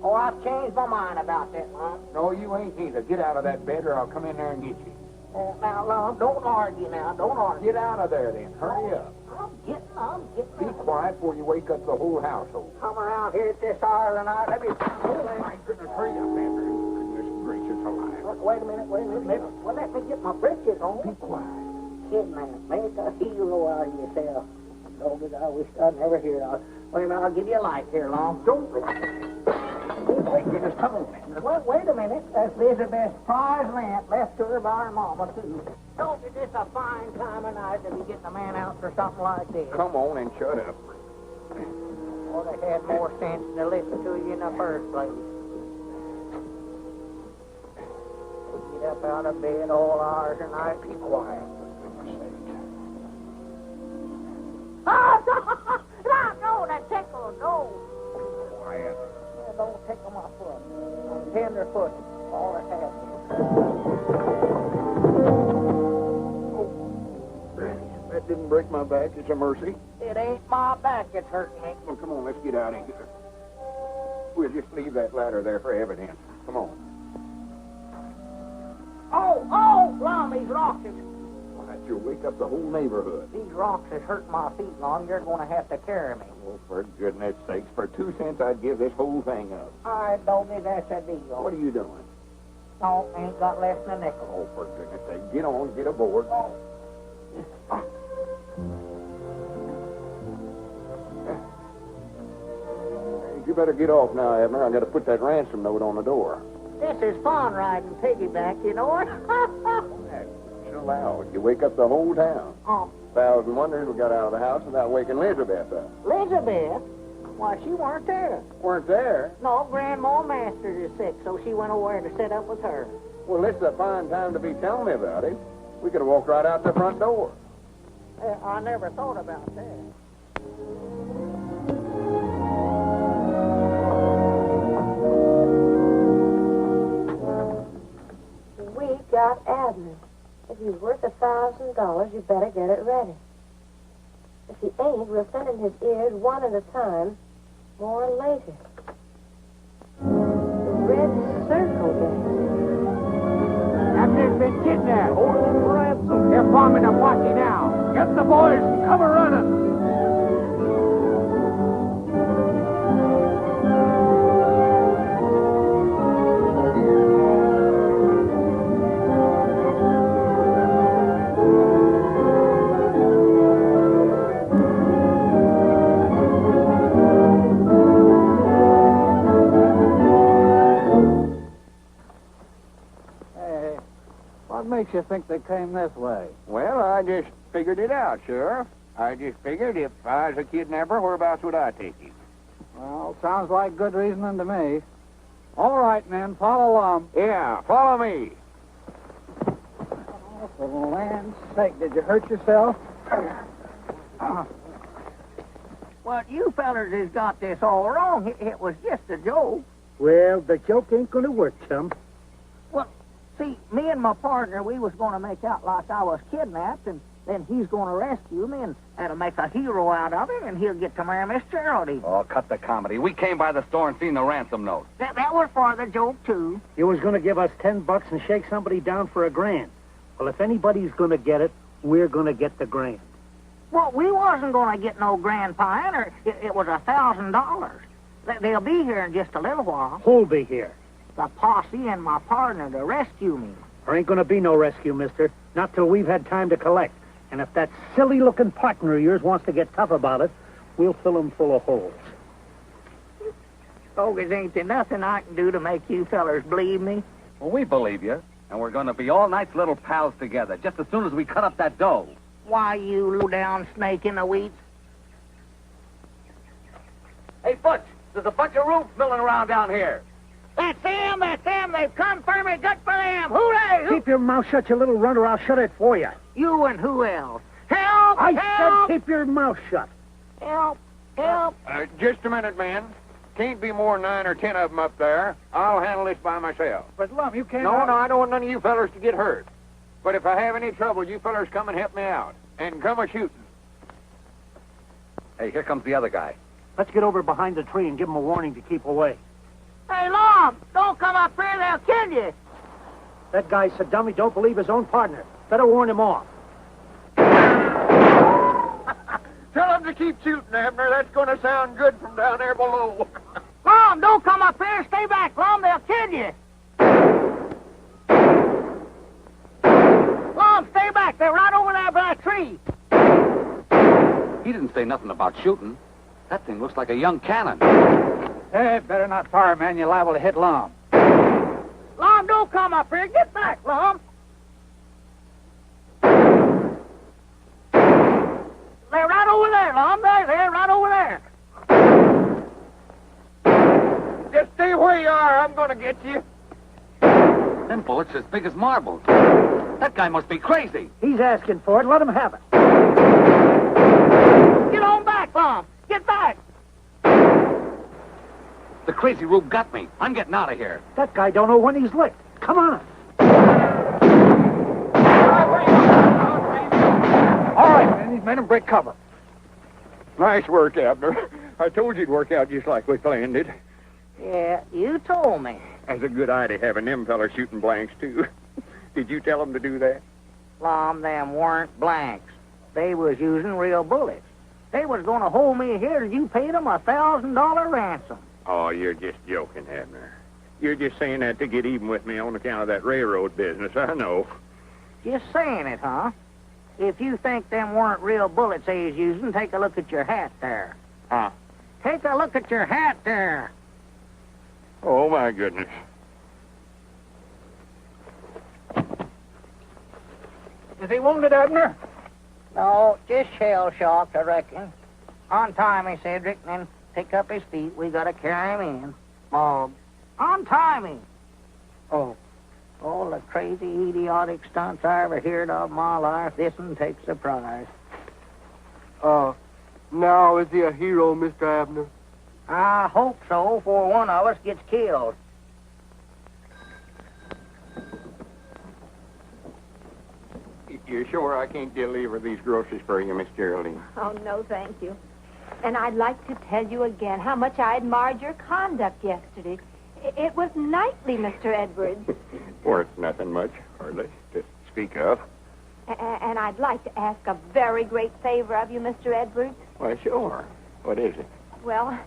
Oh, I've changed my mind about that, Lum. No, you ain't either. Get out of that bed or I'll come in there and get you. Oh, now, Lum, don't argue now. Don't argue. Get out of there, then. Hurry up. I'm getting. Be quiet before you wake up the whole household. Come around here at this hour of the night. Let me... Oh, my goodness. Hurry up, Abner. Goodness gracious alive. Wait a minute. Well, let me get my britches on. Be quiet. Kidnap. Make a hero out of yourself. Dog it, I wish I'd never hear it. Wait a minute, I'll give you a light here, Lum. Don't. Oh, my goodness. Come on, Abner. Well, wait a minute. That's Elizabeth's prize lamp left to her by her mama, too. Don't you just a fine time of night to be getting a man out for something like this? Come on and shut up. Ought to had more sense to listen to you in the first place. Get up out of bed all hours of night. Be quiet. Oh, no, that tickle, no. Quiet. Yeah, don't tickle my foot. I'm tender foot. All that's happening. That didn't break my back. It's a mercy. It ain't my back that's hurting me. Well, come on, let's get out of here. We'll just leave that ladder there for evidence. Come on. Oh, Lum, he's lost it. That you'll wake up the whole neighborhood. These rocks is hurting my feet, Lon. You're going to have to carry me. Well, for goodness sakes, for 2 cents, I'd give this whole thing up. All right, Doggy, that's a deal. What are you doing? No, ain't got less than a nickel. Oh, for goodness sake, get on, get aboard. You better get off now, Abner. I got to put that ransom note on the door. This is fun riding piggyback, you know it? So loud. You wake up the whole town. Oh, 1,000 wonders we got out of the house without waking Elizabeth up. Elizabeth? Why, she weren't there. Weren't there? No, Grandma Masters is sick, so she went over to sit up with her. Well, this is a fine time to be telling me about it. We could have walked right out the front door. I never thought about that. We got Abner. If he's worth $1,000, you better get it ready. If he ain't, we'll send him his ears one at a time, more later. The red circle gang. Abner's been kidnapped. Hold him for ransom. They're forming a posse now. Get the boys and come running. What makes you think they came this way? Well, I just figured it out, Sheriff. I just figured if I was a kidnapper, whereabouts would I take him? Well, sounds like good reasoning to me. All right, men, follow along. Yeah, follow me. Oh, for the land's sake, did you hurt yourself? Well, you fellers has got this all wrong. It was just a joke. Well, the joke ain't going to work, chum. Well, see, me and my partner, we was going to make out like I was kidnapped, and then he's going to rescue me and that'll make a hero out of him, and he'll get to marry Miss Geraldine. Oh, cut the comedy. We came by the store and seen the ransom note. That was for the joke, too. You was going to give us $10 and shake somebody down for $1,000. Well, if anybody's going to get it, we're going to get the $1,000. Well, we wasn't going to get no grand pioneer. It was $1,000. They'll be here in just a little while. Who'll be here? The posse and my partner to rescue me. There ain't going to be no rescue, mister. Not till we've had time to collect. And if that silly-looking partner of yours wants to get tough about it, we'll fill him full of holes. Bogus, ain't there nothing I can do to make you fellers believe me? Well, we believe you. And we're going to be all nice little pals together, just as soon as we cut up that dough. Why, you low-down snake in the weeds? Hey, Butch, there's a bunch of rooms milling around down here. That's them, that's them. They've come for me. Good for them. Hooray! Keep your mouth shut, you little runner. I'll shut it for you. You and who else? Help! I help! said keep your mouth shut. Help! Help! Just a minute, man. Can't be more than 9 or 10 of them up there. I'll handle this by myself. But, Lum, you can't... No, I don't want none of you fellers to get hurt. But if I have any trouble, you fellers come and help me out. And come a-shooting. Hey, here comes the other guy. Let's get over behind the tree and give him a warning to keep away. Hey, Lom! Don't come up here. They'll kill you. That guy's a dummy. Don't believe his own partner. Better warn him off. Tell them to keep shooting, Abner. That's going to sound good from down there below. Lom, don't come up here. Stay back, Lom. They'll kill you. Lom, stay back. They're right over there by that tree. He didn't say nothing about shooting. That thing looks like a young cannon. Hey, better not fire, man. You're liable to hit Lum. Lom, don't come up here. Get back, Lom. They're right over there, Lom. They're right over there. Just stay where you are. I'm going to get you. Them bullets as big as marbles. That guy must be crazy. He's asking for it. Let him have it. Get on back, Lom. Get back. The crazy rube got me. I'm getting out of here. That guy don't know when he's licked. Come on. All right, man. These men break cover. Nice work, Abner. I told you it'd work out just like we planned it. Yeah, you told me. That's a good idea, having them fellas shooting blanks, too. Did you tell them to do that? Lum, them weren't blanks. They was using real bullets. They was going to hold me here till you paid them $1,000 ransom. Oh, you're just joking, Abner. You're just saying that to get even with me on account of that railroad business, I know. Just saying it, huh? If you think them weren't real bullets they was using, take a look at your hat there. Huh? Take a look at your hat there. Oh, my goodness. Is he wounded, Abner? No, just shell-shocked, I reckon. Untie me, Cedric, and then pick up his feet. We gotta carry him in. Mom. Untie me. Oh. All the crazy, idiotic stunts I ever heard of in my life, this one takes the prize. Now is he a hero, Mr. Abner? I hope so, before one of us gets killed. You sure I can't deliver these groceries for you, Miss Geraldine? Oh, no, thank you. And I'd like to tell you again how much I admired your conduct yesterday. It was knightly, Mr. Edwards. Weren't nothing much, hardly, to speak of. And I'd like to ask a very great favor of you, Mr. Edwards. Why, sure. What is it? Well,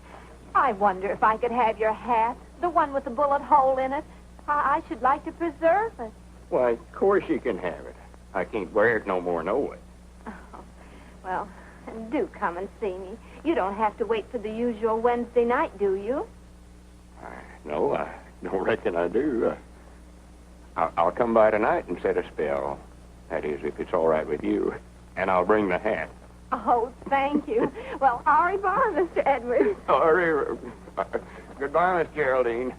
I wonder if I could have your hat, the one with the bullet hole in it. I should like to preserve it. Why, of course you can have it. I can't wear it no more, no way. Oh, well, do come and see me. You don't have to wait for the usual Wednesday night, do you? No, I don't reckon I do. I'll come by tonight and set a spell. That is, if it's all right with you. And I'll bring the hat. Oh, thank you. Well, au revoir, Mr. Edwards. Goodbye, Miss Geraldine.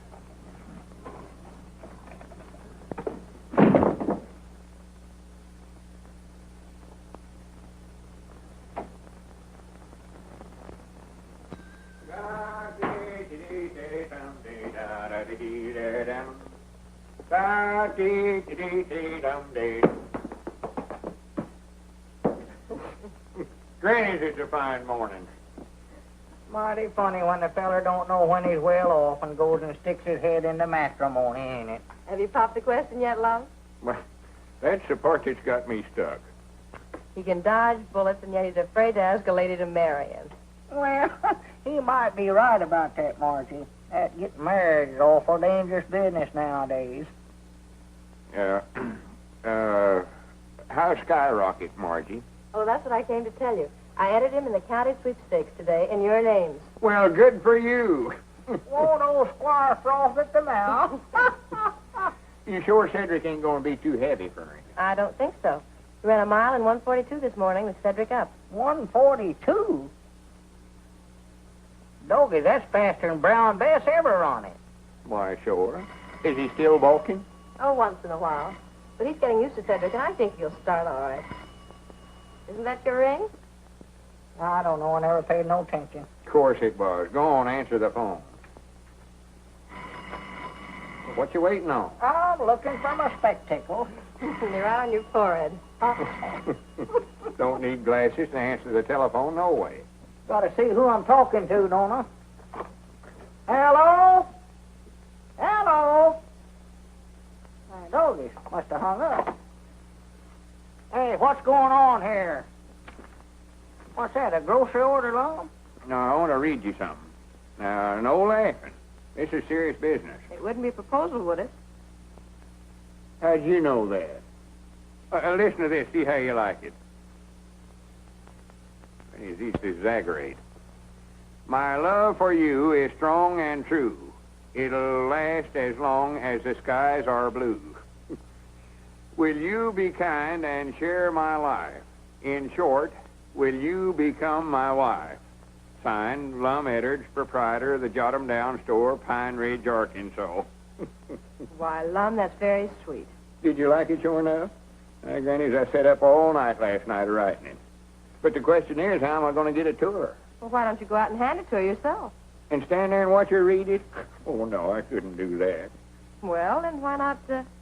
Granny's, it's a fine morning. Mighty funny when the feller don't know when he's well off and goes and sticks his head into matrimony, ain't it? Have you popped the question yet, love? Well, that's the part that's got me stuck. He can dodge bullets, and yet he's afraid to ask a lady to marry him. Well, he might be right about that, Margie. That getting married is awful dangerous business nowadays. How's Skyrocket, Margie? Oh, that's what I came to tell you. I entered him in the county sweepstakes today in your names. Well, good for you. Won't old Squire froth at the mouth? You sure Cedric ain't going to be too heavy for him? I don't think so. He ran a mile in 1:42 this morning with Cedric up. 1:42? Doggy, that's faster than Brown Bess ever run it. Why, sure. Is he still balking? Oh, once in a while. But he's getting used to Cedric, and I think he'll start all right. Isn't that your ring? I don't know. I never paid no attention. Of course it was. Go on, answer the phone. What you waiting on? I'm looking for my spectacles. They're on your forehead. Don't need glasses to answer the telephone, no way. Gotta see who I'm talking to, don't I? Hello? Hello? My doggies must have hung up. Hey, what's going on here? What's that, a grocery order, Lum? No, I want to read you something. Now, no laughing. This is serious business. It wouldn't be a proposal, would it? How'd you know that? Listen to this. See how you like it. He's used to exaggerate. My love for you is strong and true. It'll last as long as the skies are blue. Will you be kind and share my life? In short, will you become my wife? Signed, Lum Edwards, proprietor of the Jot 'em Down store, Pine Ridge, Arkansas. Why, Lum, that's very sweet. Did you like it, sure enough? Granny's, I sat up all night last night writing it. But the question is, how am I going to get it to her? Well, why don't you go out and hand it to her yourself? And stand there and watch her read it? Oh, no, I couldn't do that. Well, then why not,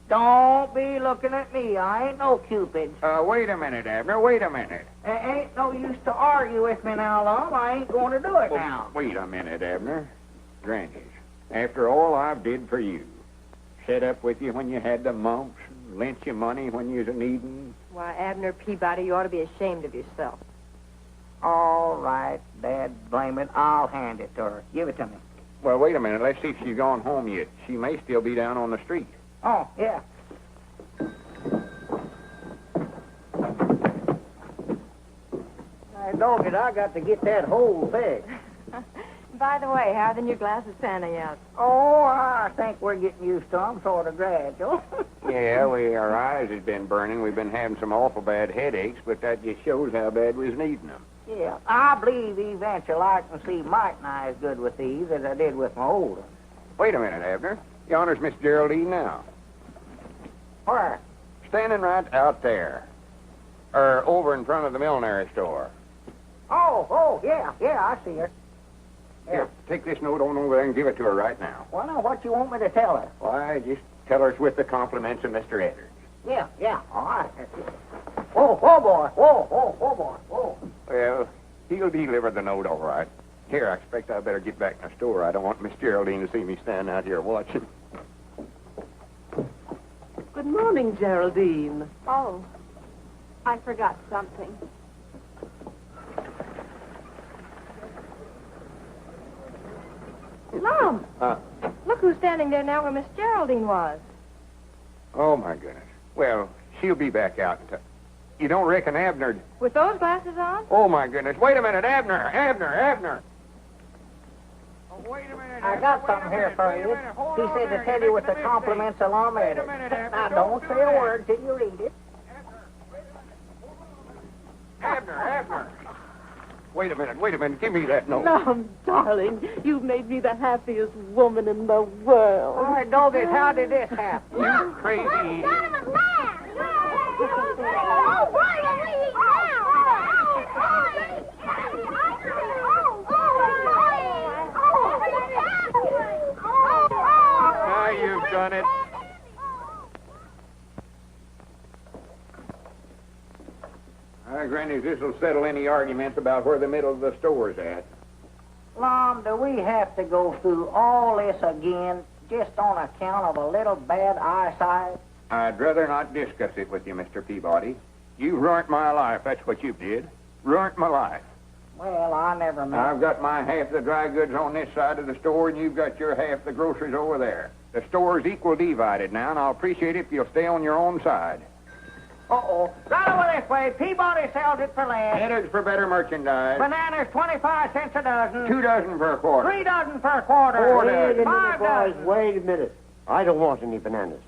Don't be looking at me. I ain't no Cupid. Wait a minute, Abner. Wait a minute. Ain't no use to argue with me now, Lum. I ain't going to do it now. Wait a minute, Abner. Granny's, after all I've did for you, Set up with you when you had the mumps, and lent you money when you was a-needing. Why, Abner Peabody, you ought to be ashamed of yourself. All right, Dad, blame it. I'll hand it to her. Give it to me. Well, wait a minute. Let's see if she's gone home yet. She may still be down on the street. Oh, yeah. Hey, dogged, I got to get that whole thing. By the way, how are the new glasses panning out? Oh, I think we're getting used to them, sort of gradual. Yeah, our eyes has been burning. We've been having some awful bad headaches, but that just shows how bad we was needing them. Yeah, I believe eventually I can see might nigh as good with these as I did with my old ones. Wait a minute, Abner. Yonder's Miss Geraldine now. Where? Standing right out there. Or over in front of the millinery store. Oh, yeah, I see her. Here, take this note on over there and give it to her right now. Well, now, what you want me to tell her? Why, just tell her it's with the compliments of Mr. Edwards. Yeah, all right. Whoa, boy. Whoa, boy. Well, he'll deliver the note all right. Here, I expect I better get back in the store. I don't want Miss Geraldine to see me standing out here watching. Good morning, Geraldine. Oh, I forgot something. Mom! Look who's standing there now where Miss Geraldine was. Oh, my goodness. Well, she'll be back out in time. You don't reckon Abner... With those glasses on? Oh, my goodness. Wait a minute, Abner. Oh, wait a minute. I got something here for you. He said to tell you with the compliments of Lum Edwards. Now, don't say a word till you read it. Abner. Wait a minute. Give me that note. Lum, darling, you've made me the happiest woman in the world. All right, Doggies, how did this happen? You crazy. Now you've done it. Granny, this'll settle any arguments about where the middle of the store's at. Lum, do we have to go through all this again just on account of a little bad eyesight? I'd rather not discuss it with you, Mr. Peabody. You ruined my life, that's what you did. Ruined my life. Well, I never meant... I've got my half the dry goods on this side of the store, and you've got your half the groceries over there. The store's equal divided now, and I'll appreciate it if you'll stay on your own side. Uh-oh. Right over this way. Peabody sells it for less. Headed for better merchandise. Bananas, 25 cents a dozen. 2 dozen for a quarter. 3 dozen for a quarter. 4 dozen. 5 dozen. Wait a minute. I don't want any bananas.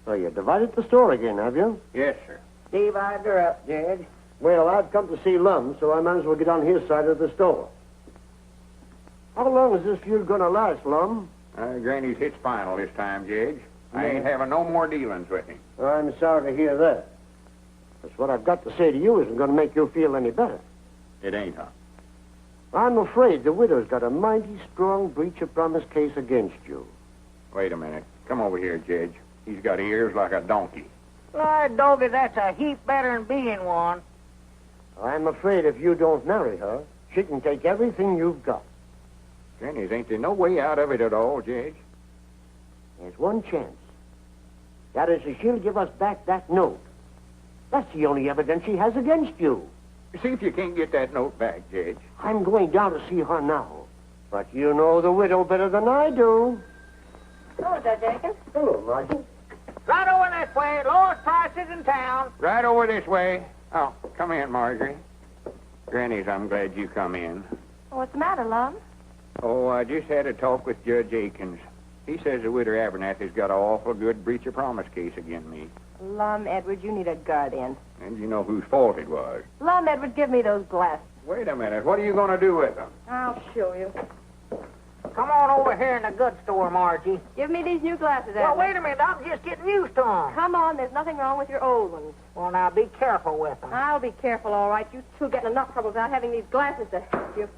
So you divided the store again, have you? Yes, sir. Divide her up, Judge. Well, I've come to see Lum, so I might as well get on his side of the store. How long is this feud going to last, Lum? Granny's hit spinal this time, Judge. I ain't having no more dealings with him. I'm sorry to hear that. That's what I've got to say to you isn't going to make you feel any better. It ain't, huh? I'm afraid the widow's got a mighty strong breach of promise case against you. Wait a minute. Come over here, Judge. He's got ears like a donkey. All right, Doggy, that's a heap better than being one. I'm afraid if you don't marry her, she can take everything you've got. Granny's ain't there no way out of it at all, Judge? There's one chance. That is, if she'll give us back that note. That's the only evidence she has against you. See if you can't get that note back, Judge. I'm going down to see her now. But you know the widow better than I do. Hello, Judge Jenkins. Hello, Margie. Right over this way. Lowest prices in town. Right over this way. Oh, come in, Marjorie. Granny's, I'm glad you come in. What's the matter, Lum? Oh, I just had a talk with Judge Akins. He says the widow Abernathy's got an awful good breach of promise case against me. Lum, Edward, you need a guardian. And you know whose fault it was. Lum, Edward, give me those glasses. Wait a minute. What are you going to do with them? I'll show you. Come on over here in the goods store, Margie. Give me these new glasses, Well, Edward. wait a minute. I'm just getting used to them. Come on, there's nothing wrong with your old ones. Well, now, be careful with them. I'll be careful, all right. You two getting enough trouble without having these glasses to help you.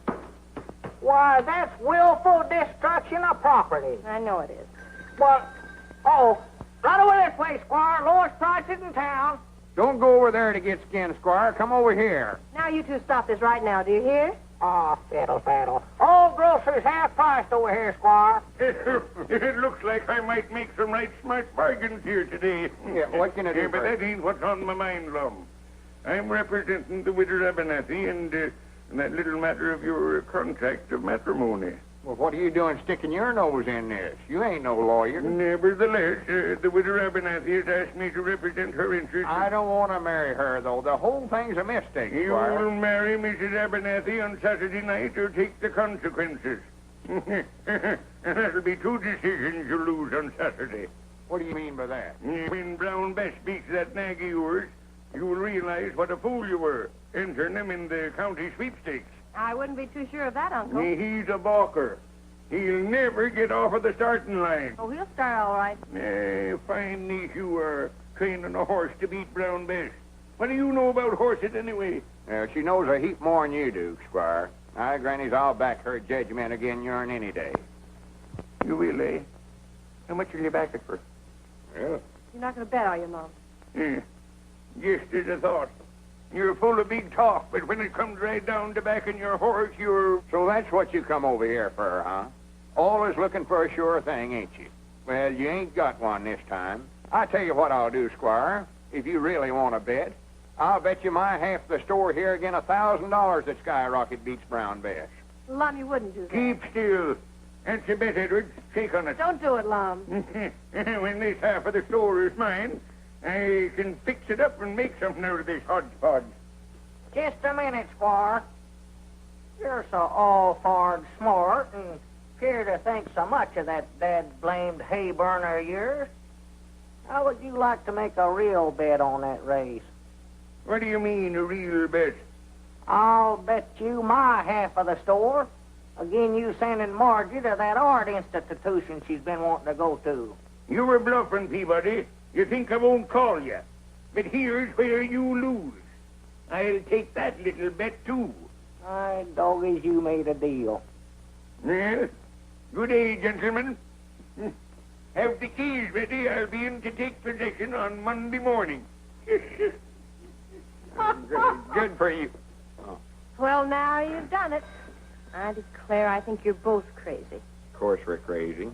Why, that's willful destruction of property. I know it is. Well, right over this way, Squire. Lowest prices in town. Don't go over there to get skinned, Squire. Come over here. Now you two stop this right now, do you hear? Oh, fiddle. All groceries half-priced over here, Squire. It looks like I might make some right smart bargains here today. Yeah, what can I do But for you? that ain't what's on my mind, Lum. I'm representing the widow Abernathy and that little matter of your contract of matrimony. Well, what are you doing sticking your nose in this? You ain't no lawyer. Nevertheless, the widow Abernathy has asked me to represent her interests. I don't want to marry her, though. The whole thing's a mistake, Squire. You'll marry Mrs. Abernathy on Saturday night or take the consequences. And that'll be two decisions you lose on Saturday. What do you mean by that? When Brown Bess beats that nag of yours, you'll realize what a fool you were, entering him in the county sweepstakes. I wouldn't be too sure of that, Uncle. He's a balker. He'll never get off of the starting line. Oh, he'll start all right. Fine niece you are, training a horse to beat Brown Bess. What do you know about horses anyway? She knows a heap more than you do, Squire. Grannies, I'll back her judgment again yourn any day. You will, eh? How much will you back it for? Well, You're not going to bet, are you, Mom? Just as I thought. You're full of big talk, but when it comes right down to backing your horse, you're... so that's what you come over here for, huh? Always looking for a sure thing, ain't you? Well, you ain't got one this time. I tell you what I'll do, Squire. If you really want to bet, I'll bet you my half the store here again $1,000 that Skyrocket beats Brown Bess. Lum, you wouldn't do that. Keep still. That's a bet, Edward. Shake on it. Don't do it, Lum. When this half of the store is mine, I can fix it up and make something out of this hodgepodge. Just a minute, Squire. You're so all-farred smart and appear to think so much of that dad-blamed hay burner of yours. How would you like to make a real bet on that race? What do you mean, a real bet? I'll bet you my half of the store. Again, you sending Margie to that art institution she's been wanting to go to. You were bluffing, Peabody. You think I won't call you. But here's where you lose. I'll take that little bet, too. My doggies, you made a deal. Well, good day, gentlemen. Have the keys ready. I'll be in to take possession on Monday morning. Good for you. Well, now you've done it. I declare I think you're both crazy. Of course we're crazy.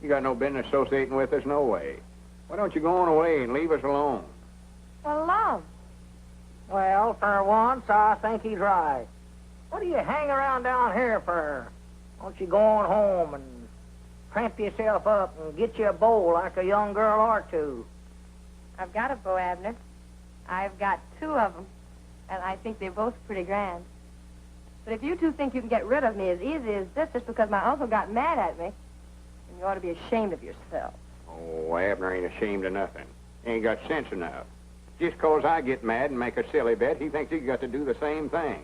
You got no business associating with us, no way. Why don't you go on away and leave us alone? Well, Lum. Well, for once, I think he's right. What do you hang around down here for? Don't you go on home and cramp yourself up and get you a bow like a young girl or two? I've got a bow, Abner. I've got two of them, and I think they're both pretty grand. But if you two think you can get rid of me as easy as this just because my uncle got mad at me, then you ought to be ashamed of yourself. Oh, Abner ain't ashamed of nothing. He ain't got sense enough. Just 'cause I get mad and make a silly bet, he thinks he's got to do the same thing.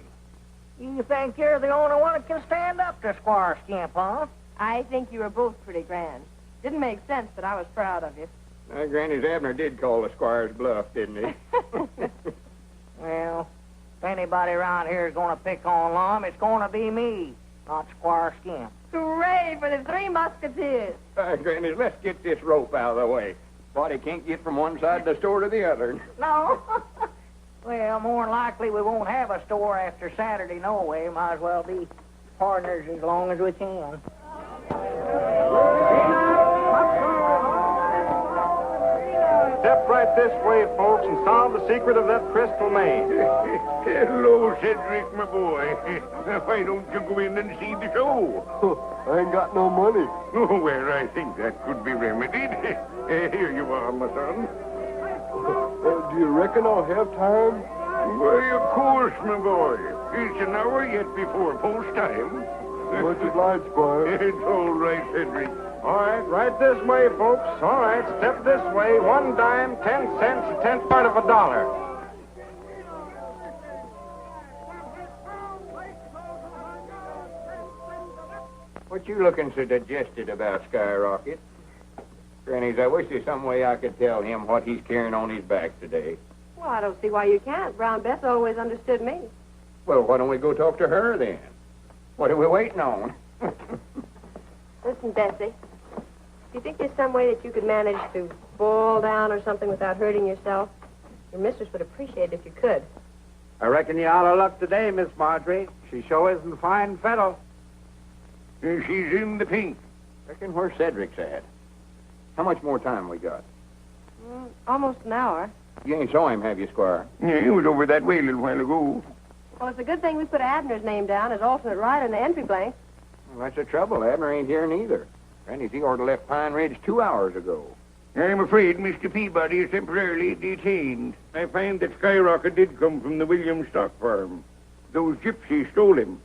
You think you're the only one that can stand up to Squire Skimp, huh? I think you were both pretty grand. Didn't make sense, but I was proud of you. Granny's Abner did call the squire's bluff, didn't he? Well, if anybody around here is going to pick on Lum, it's going to be me, not Squire Skimp. Hooray for the Three Musketeers. Granny, let's get this rope out of the way. Body can't get from one side of the store to the other. No. Well, more than likely we won't have a store after Saturday, no way. Might as well be partners as long as we can. Step right this way, folks, and solve the secret of that crystal maze. Hello, Cedric, my boy. Why don't you go in and see the show? I ain't got no money. Oh, well, I think that could be remedied. Here you are, my son. Do you reckon I'll have time? Why, of course, my boy. It's an hour yet before post time. Much obliged, Squire. It's all right, Cedric. All right, right this way, folks. All right, step this way. 1 dime, 10 cents, a tenth part of $1. What you looking so digested about, Skyrocket? Grannies, I wish there's some way I could tell him what he's carrying on his back today. Well, I don't see why you can't. Brown Bess always understood me. Well, why don't we go talk to her then? What are we waiting on? Listen, Bessie. Do you think there's some way that you could manage to fall down or something without hurting yourself? Your mistress would appreciate it if you could. I reckon you're out of luck today, Miss Marjorie. She sure isn't fine fettle. She's in the pink. Reckon where Cedric's at. How much more time we got? Almost an hour. You ain't saw him, have you, Squire? Yeah, he was over that way a little while ago. Well, it's a good thing we put Abner's name down as alternate rider in the entry blank. Well, that's the trouble. Abner ain't here neither. Granny's he ought to left Pine Ridge 2 hours ago. I'm afraid Mr. Peabody is temporarily detained. I find that Skyrocket did come from the Williams stock farm. Those gypsies stole him.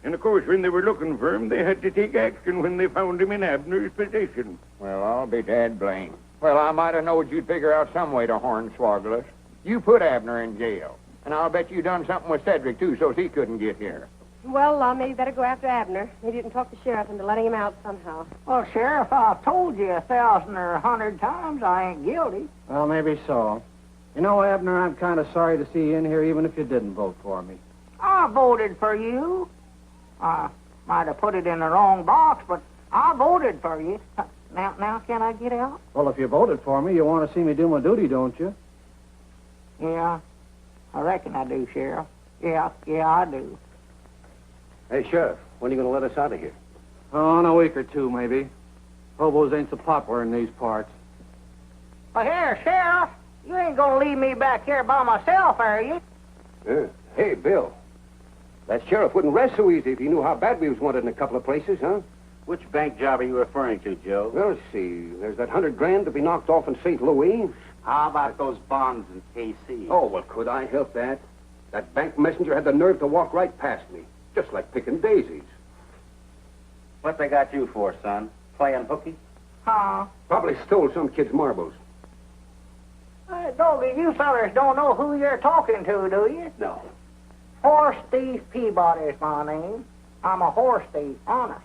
And, of course, when they were looking for him, they had to take action when they found him in Abner's possession. Well, I'll be dad blamed. Well, I might have knowed you'd figure out some way to hornswoggle us. You put Abner in jail. And I'll bet you done something with Cedric, too, so he couldn't get here. Well, maybe better go after Abner. Maybe you can talk the sheriff into letting him out somehow. Well, Sheriff, I've told you 1,000 or 100 times I ain't guilty. Well, maybe so. You know, Abner, I'm kind of sorry to see you in here, even if you didn't vote for me. I voted for you. I might have put it in the wrong box, but I voted for you. Now, can I get out? Well, if you voted for me, you want to see me do my duty, don't you? Yeah, I reckon I do, Sheriff. Yeah, I do. Hey, Sheriff, when are you going to let us out of here? Oh, in a week or two, maybe. Hobos ain't so popular in these parts. Well, here, Sheriff, you ain't gonna leave me back here by myself, are you? Hey, Bill. That sheriff wouldn't rest so easy if he knew how bad we was wanted in a couple of places, huh? Which bank job are you referring to, Joe? Well, let's see. There's that $100,000 to be knocked off in St. Louis. How about those bonds in KC? Oh, well, could I help that? That bank messenger had the nerve to walk right past me, just like picking daisies. What they got you for, son? Playing hooky? Huh? Probably stole some kid's marbles. Hey, Doggy, you fellers don't know who you're talking to, do you? No. Horse Thief Peabody's my name. I'm a horse thief, honest.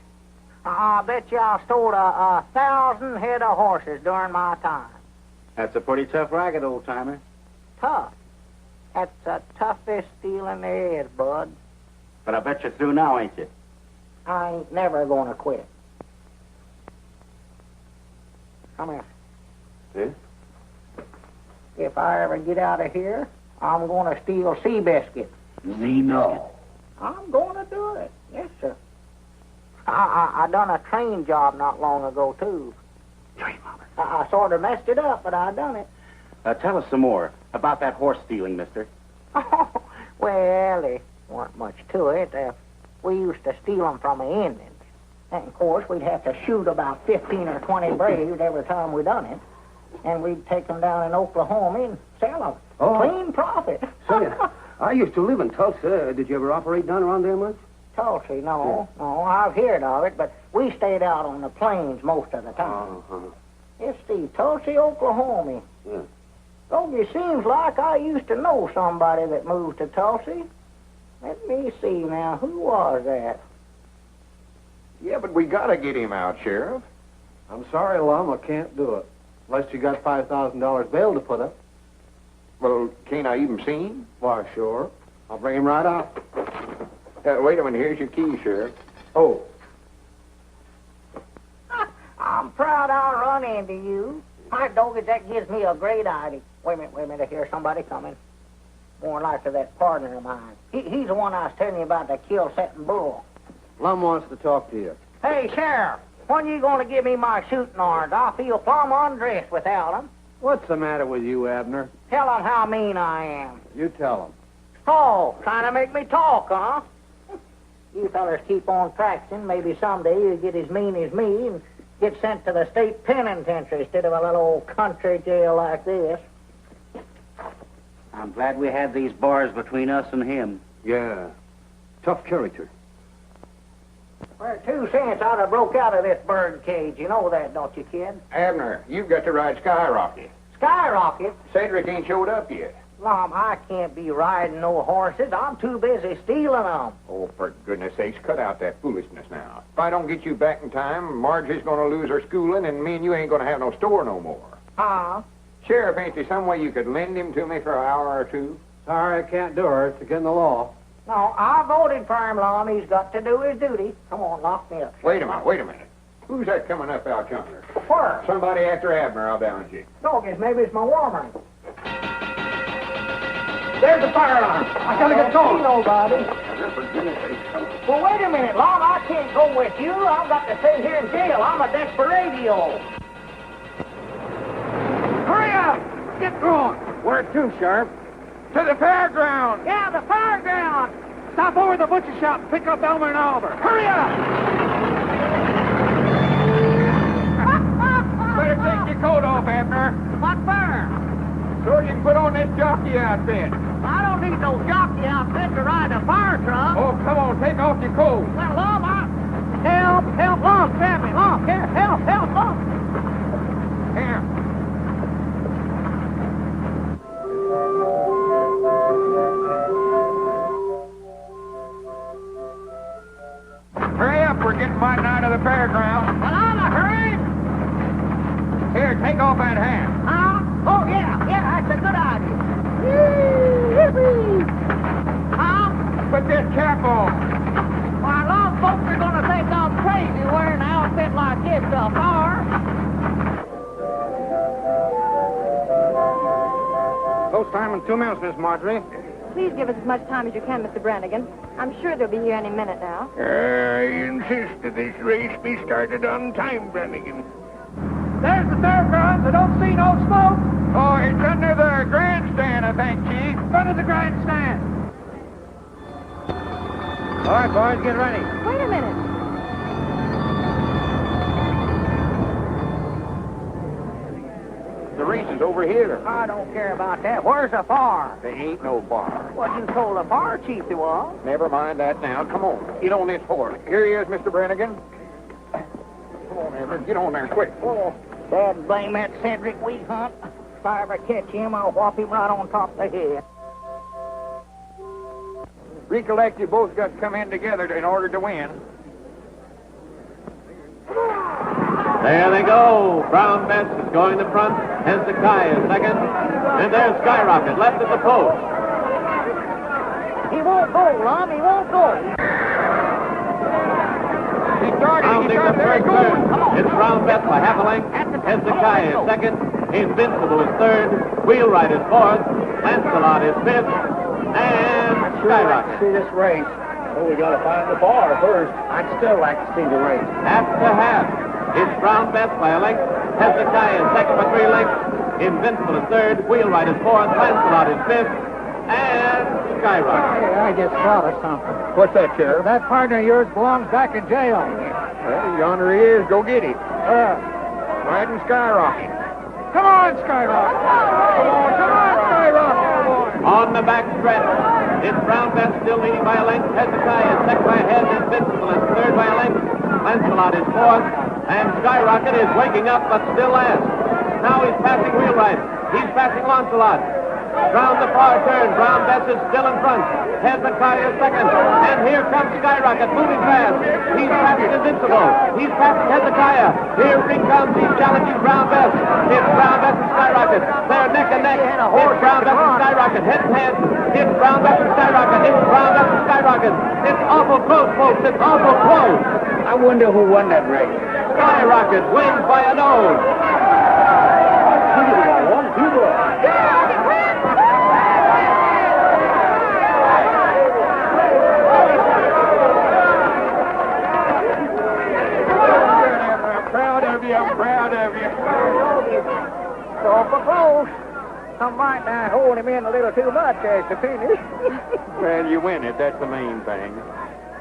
I bet you I stole 1,000 head of horses during my time. That's a pretty tough racket, old-timer. Tough. That's the toughest stealing there is, bud. But I bet you're through now, ain't you? I ain't never gonna quit. Come here. Yeah? If I ever get out of here, I'm gonna steal sea biscuit. No. I'm gonna do it. Yes, sir. I done a train job not long ago, too. I sort of messed it up, but I done it. Tell us some more about that horse stealing, mister. Well, there weren't much to it. We used to steal them from the Indians. And, of course, we'd have to shoot about 15 or 20 braves every time we done it. And we'd take them down in Oklahoma and sell them. Oh. Clean profit. Say, I used to live in Tulsa. Did you ever operate down around there much? Tulsa, no. I've heard of it, but we stayed out on the plains most of the time. Uh-huh. Yes, Steve, Tulsa, Oklahoma. Yeah. Oh, it seems like I used to know somebody that moved to Tulsa. Let me see now. Who was that? Yeah, but we gotta get him out, Sheriff. I'm sorry, Lum, I can't do it. Unless you got $5,000 bail to put up. Well, can't I even see him? Why, sure. I'll bring him right out. Wait a minute. Here's your key, Sheriff. Oh. I'm proud I'll run into you. My doggy, that gives me a great idea. Wait a minute. I hear somebody coming. More likely that partner of mine. He's the one I was telling you about that kill-setting bull. Lum wants to talk to you. Hey, Sheriff, when you going to give me my shooting irons? I feel plumb undressed without them. What's the matter with you, Abner? Tell them how mean I am. You tell him. Oh, trying to make me talk, huh? You fellas keep on practicing. Maybe someday you'll get as mean as me and get sent to the state penitentiary instead of a little old country jail like this. I'm glad we had these bars between us and him. Yeah. Tough character. For 2 cents, I'd have broke out of this bird cage. You know that, don't you, kid? Abner, you've got to ride Skyrocket. Skyrocket? Cedric ain't showed up yet. Mom, I can't be riding no horses. I'm too busy stealing them. Oh, for goodness sakes, cut out that foolishness now. If I don't get you back in time, Margie's going to lose her schooling, and me and you ain't going to have no store no more. Huh? Sheriff, ain't there some way you could lend him to me for an hour or two? Sorry, I can't do her. It's against the law. No, I voted for him, Lom. He's got to do his duty. Come on, lock me up. Wait a minute. Who's that coming up out yonder? Where? Somebody after Abner, I'll balance you. Doggies, maybe it's my woman. There's the fire alarm. I gotta get going. Nobody. Well, wait a minute, Lon. I can't go with you. I've got to stay here in jail. I'm a desperadio. Hurry up! Get going. Where to, Sheriff? To the fairground. Yeah, the fairground. Stop over at the butcher shop and pick up Elmer and Oliver. Hurry up! Better take your coat off, Abner. What for? So you can put on this jockey outfit. I don't need no jockey outfit to ride a fire truck. Oh, come on, take off your coat. Well, Lon, help, Lon, grab me, Lon, here, help, Lon. Here. Hurry up, we're getting mighty nigh to the fairground. Well, I'm a hurry. Here, take off that hat. Huh? Oh, yeah, that's a good idea. Yippee! Huh? Put this cap on. Why, Lon, folks are going to think I'm crazy wearing an outfit like this to a fire. Post time in 2 minutes, Miss Marjorie. Please give us as much time as you can, Mr. Brannigan. I'm sure they'll be here any minute now. I insist that this race be started on time, Brannigan. There's the fairgrounds. I don't see no smoke. Oh, it's under the grandstand, I think, Chief. Under the grandstand. All right, boys, get ready. Wait a minute. The race is over here. I don't care about that. Where's the fire? There ain't no bar. Well, you told the fire chief there was. Never mind that now. Come on. Get on this horse. Here he is, Mr. Brannigan. Come on, Everett. Get on there quick. Oh, Dad, blame that Cedric Wheat Hunt. If I ever catch him, I'll whop him right on top of the head. Recollect, you both got to come in together in order to win. There they go. Brown Bess is going to front. Hezekiah is second. And there's Skyrocket left at the post. He won't go, Lon. He won't go. He started. Rounding the first turn. It's Brown Bess by half a length. Hezekiah is second. Invincible is third. Wheelwright is fourth. Lancelot is fifth. And Skyrocket. See this race. Oh, we got to find the bar first. I'd still like to see the race. Half to half. It's Brown Bess by a length. Hezekiah is second by 3 lengths. Invincible is third. Wheelwright is fourth. Lancelot is fifth. And Skyrocket. Hey, I just thought of something. What's that, Sheriff? That partner of yours belongs back in jail. Well, yonder he is. Go get him. Riding Skyrocket. Come on, Skyrocket. Come on, Skyrocket. On the back stretch, it's Brown Bess still leading by a length. Hezekiah is second by a head. Invincible is third by a length. Lancelot is fourth. And Skyrocket is waking up, but still last. Now he's passing Wheelwright. He's passing Lancelot. Round the far turn, Brown Bess is still in front. Hezekiah is second. And here comes Skyrocket, moving fast. He's passing Invincible. He's passing Hezekiah. Here he comes. He's challenging Brown Bess. It's Brown Bess and Skyrocket. They're neck and neck. It's Brown Bess and Skyrocket. Head to head. It's Brown Bess and Skyrocket. It's Brown Bess and Skyrocket. It's awful close, folks. It's awful close. I wonder who won that race. Skyrocket wins by a nose. I'm proud of you. So for close. Some might not hold him in a little too much as to finish. Well, you win it. That's the main thing.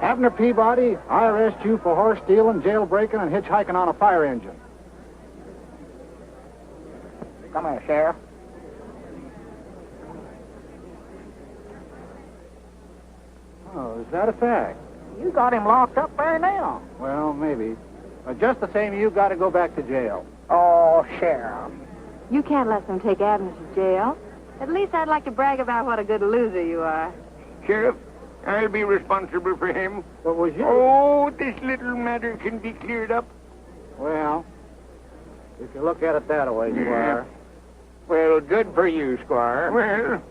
Abner Peabody, I arrest you for horse stealing, jailbreaking, and hitchhiking on a fire engine. Come here, Sheriff. Oh, is that a fact? You got him locked up there now. Well, maybe. But just the same, you've got to go back to jail. Oh, Sheriff. You can't let them take Abner to jail. At least I'd like to brag about what a good loser you are. Sheriff, I'll be responsible for him. What was you? Oh, this little matter can be cleared up. Well, if you look at it that way, you are. Well, good for you, Squire. Well,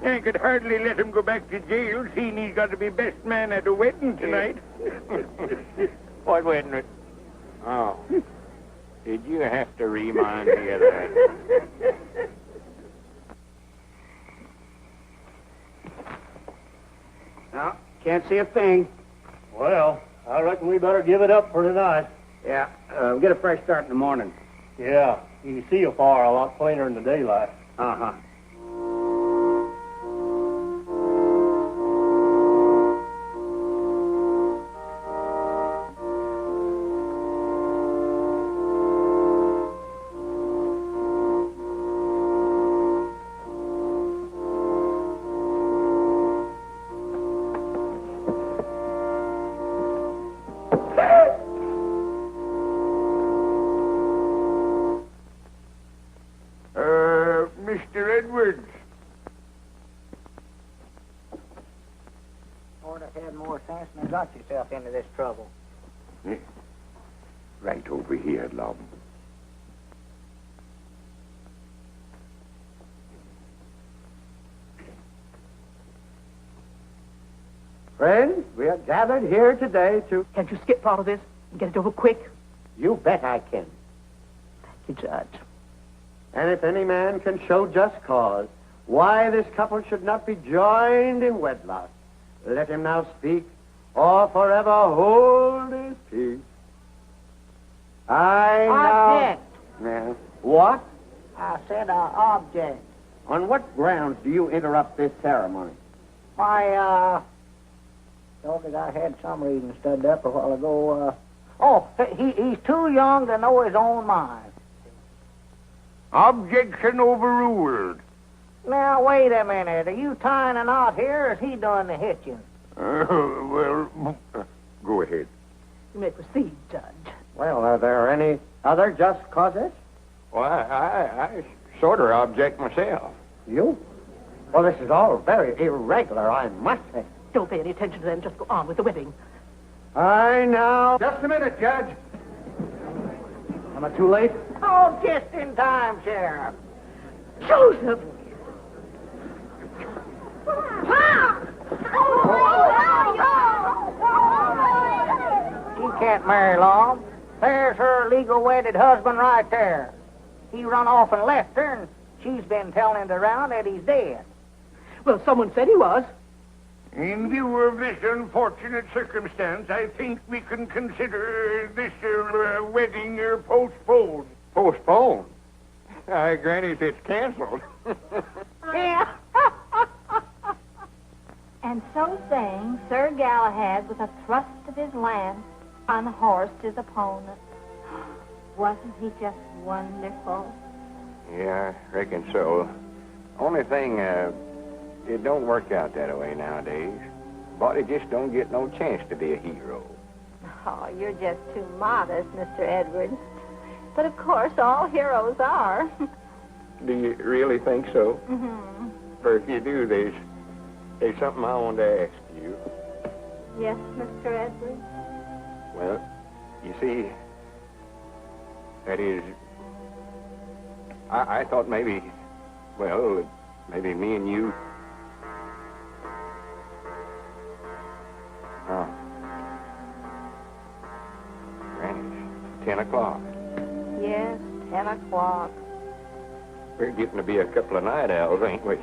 I could hardly let him go back to jail, seeing he's got to be best man at a wedding tonight. What wedding? Oh. Did you have to remind me of that? Can't see a thing. Well, I reckon we better give it up for tonight. Yeah, get a fresh start in the morning. Yeah, you can see afar a lot plainer in the daylight. Uh-huh. Mr. Edwards. Ought to have had more sense than got yourself into this trouble. Yeah. Right over here, Lum. Friends, we are gathered here today to... Can't you skip part of this and get it over quick? You bet I can. Thank you, Judge. And if any man can show just cause why this couple should not be joined in wedlock, let him now speak or forever hold his peace. Object. Yeah. What? I said object. On what grounds do you interrupt this ceremony? Why, told that I had some reason studied up a while ago. He's too young to know his own mind. Objection overruled. Now, wait a minute. Are you tying a knot here, or is he doing the hitching? Go ahead. You may proceed, Judge. Well, are there any other just causes? Well, I sort of object myself. You? Well, this is all very irregular, I must say. Don't pay any attention to them. Just go on with the wedding. I now... Just a minute, Judge. Am I too late? Oh, just in time, Sheriff. Joseph! She can't marry long. There's her legal wedded husband right there. He run off and left her, and she's been telling it around that he's dead. Well, someone said he was. In view of this unfortunate circumstance, I think we can consider this wedding postponed. Postponed? Granny, it's canceled. Yeah. And so saying, Sir Galahad, with a thrust of his lance, unhorsed his opponent. Wasn't he just wonderful? Yeah, I reckon so. Only thing, it don't work out that way nowadays. Body just don't get no chance to be a hero. Oh, you're just too modest, Mr. Edwards. But of course, all heroes are. Do you really think so? Mm-hmm. For if you do, there's something I want to ask you. Yes, Mr. Edwards? Well, you see, that is, I thought maybe me and you. Oh. Granny, 10 o'clock. Yes, 10 o'clock. We're getting to be a couple of night owls, ain't we?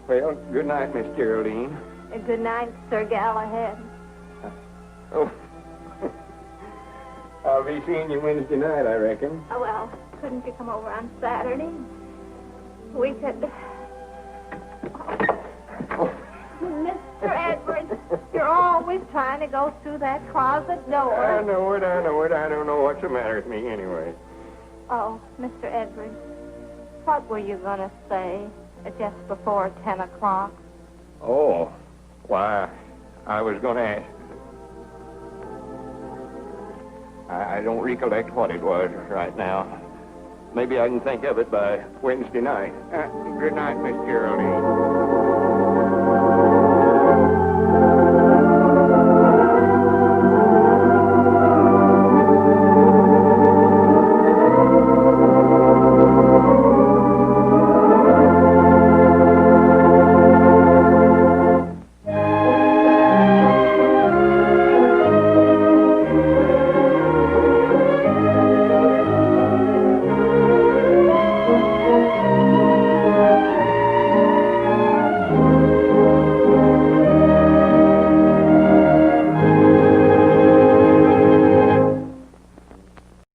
Well, good night, Miss Geraldine. Good night, Sir Galahad. Oh. I'll be seeing you Wednesday night, I reckon. Oh, well, couldn't you come over on Saturday? We could... Oh. Mr. Edwards, you're always trying to go through that closet door. I know it. I don't know what's the matter with me anyway. Oh, Mr. Edwards, what were you going to say just before 10 o'clock? Oh, why, I was going to ask. I don't recollect what it was right now. Maybe I can think of it by Wednesday night. Good night, Miss Geraldine.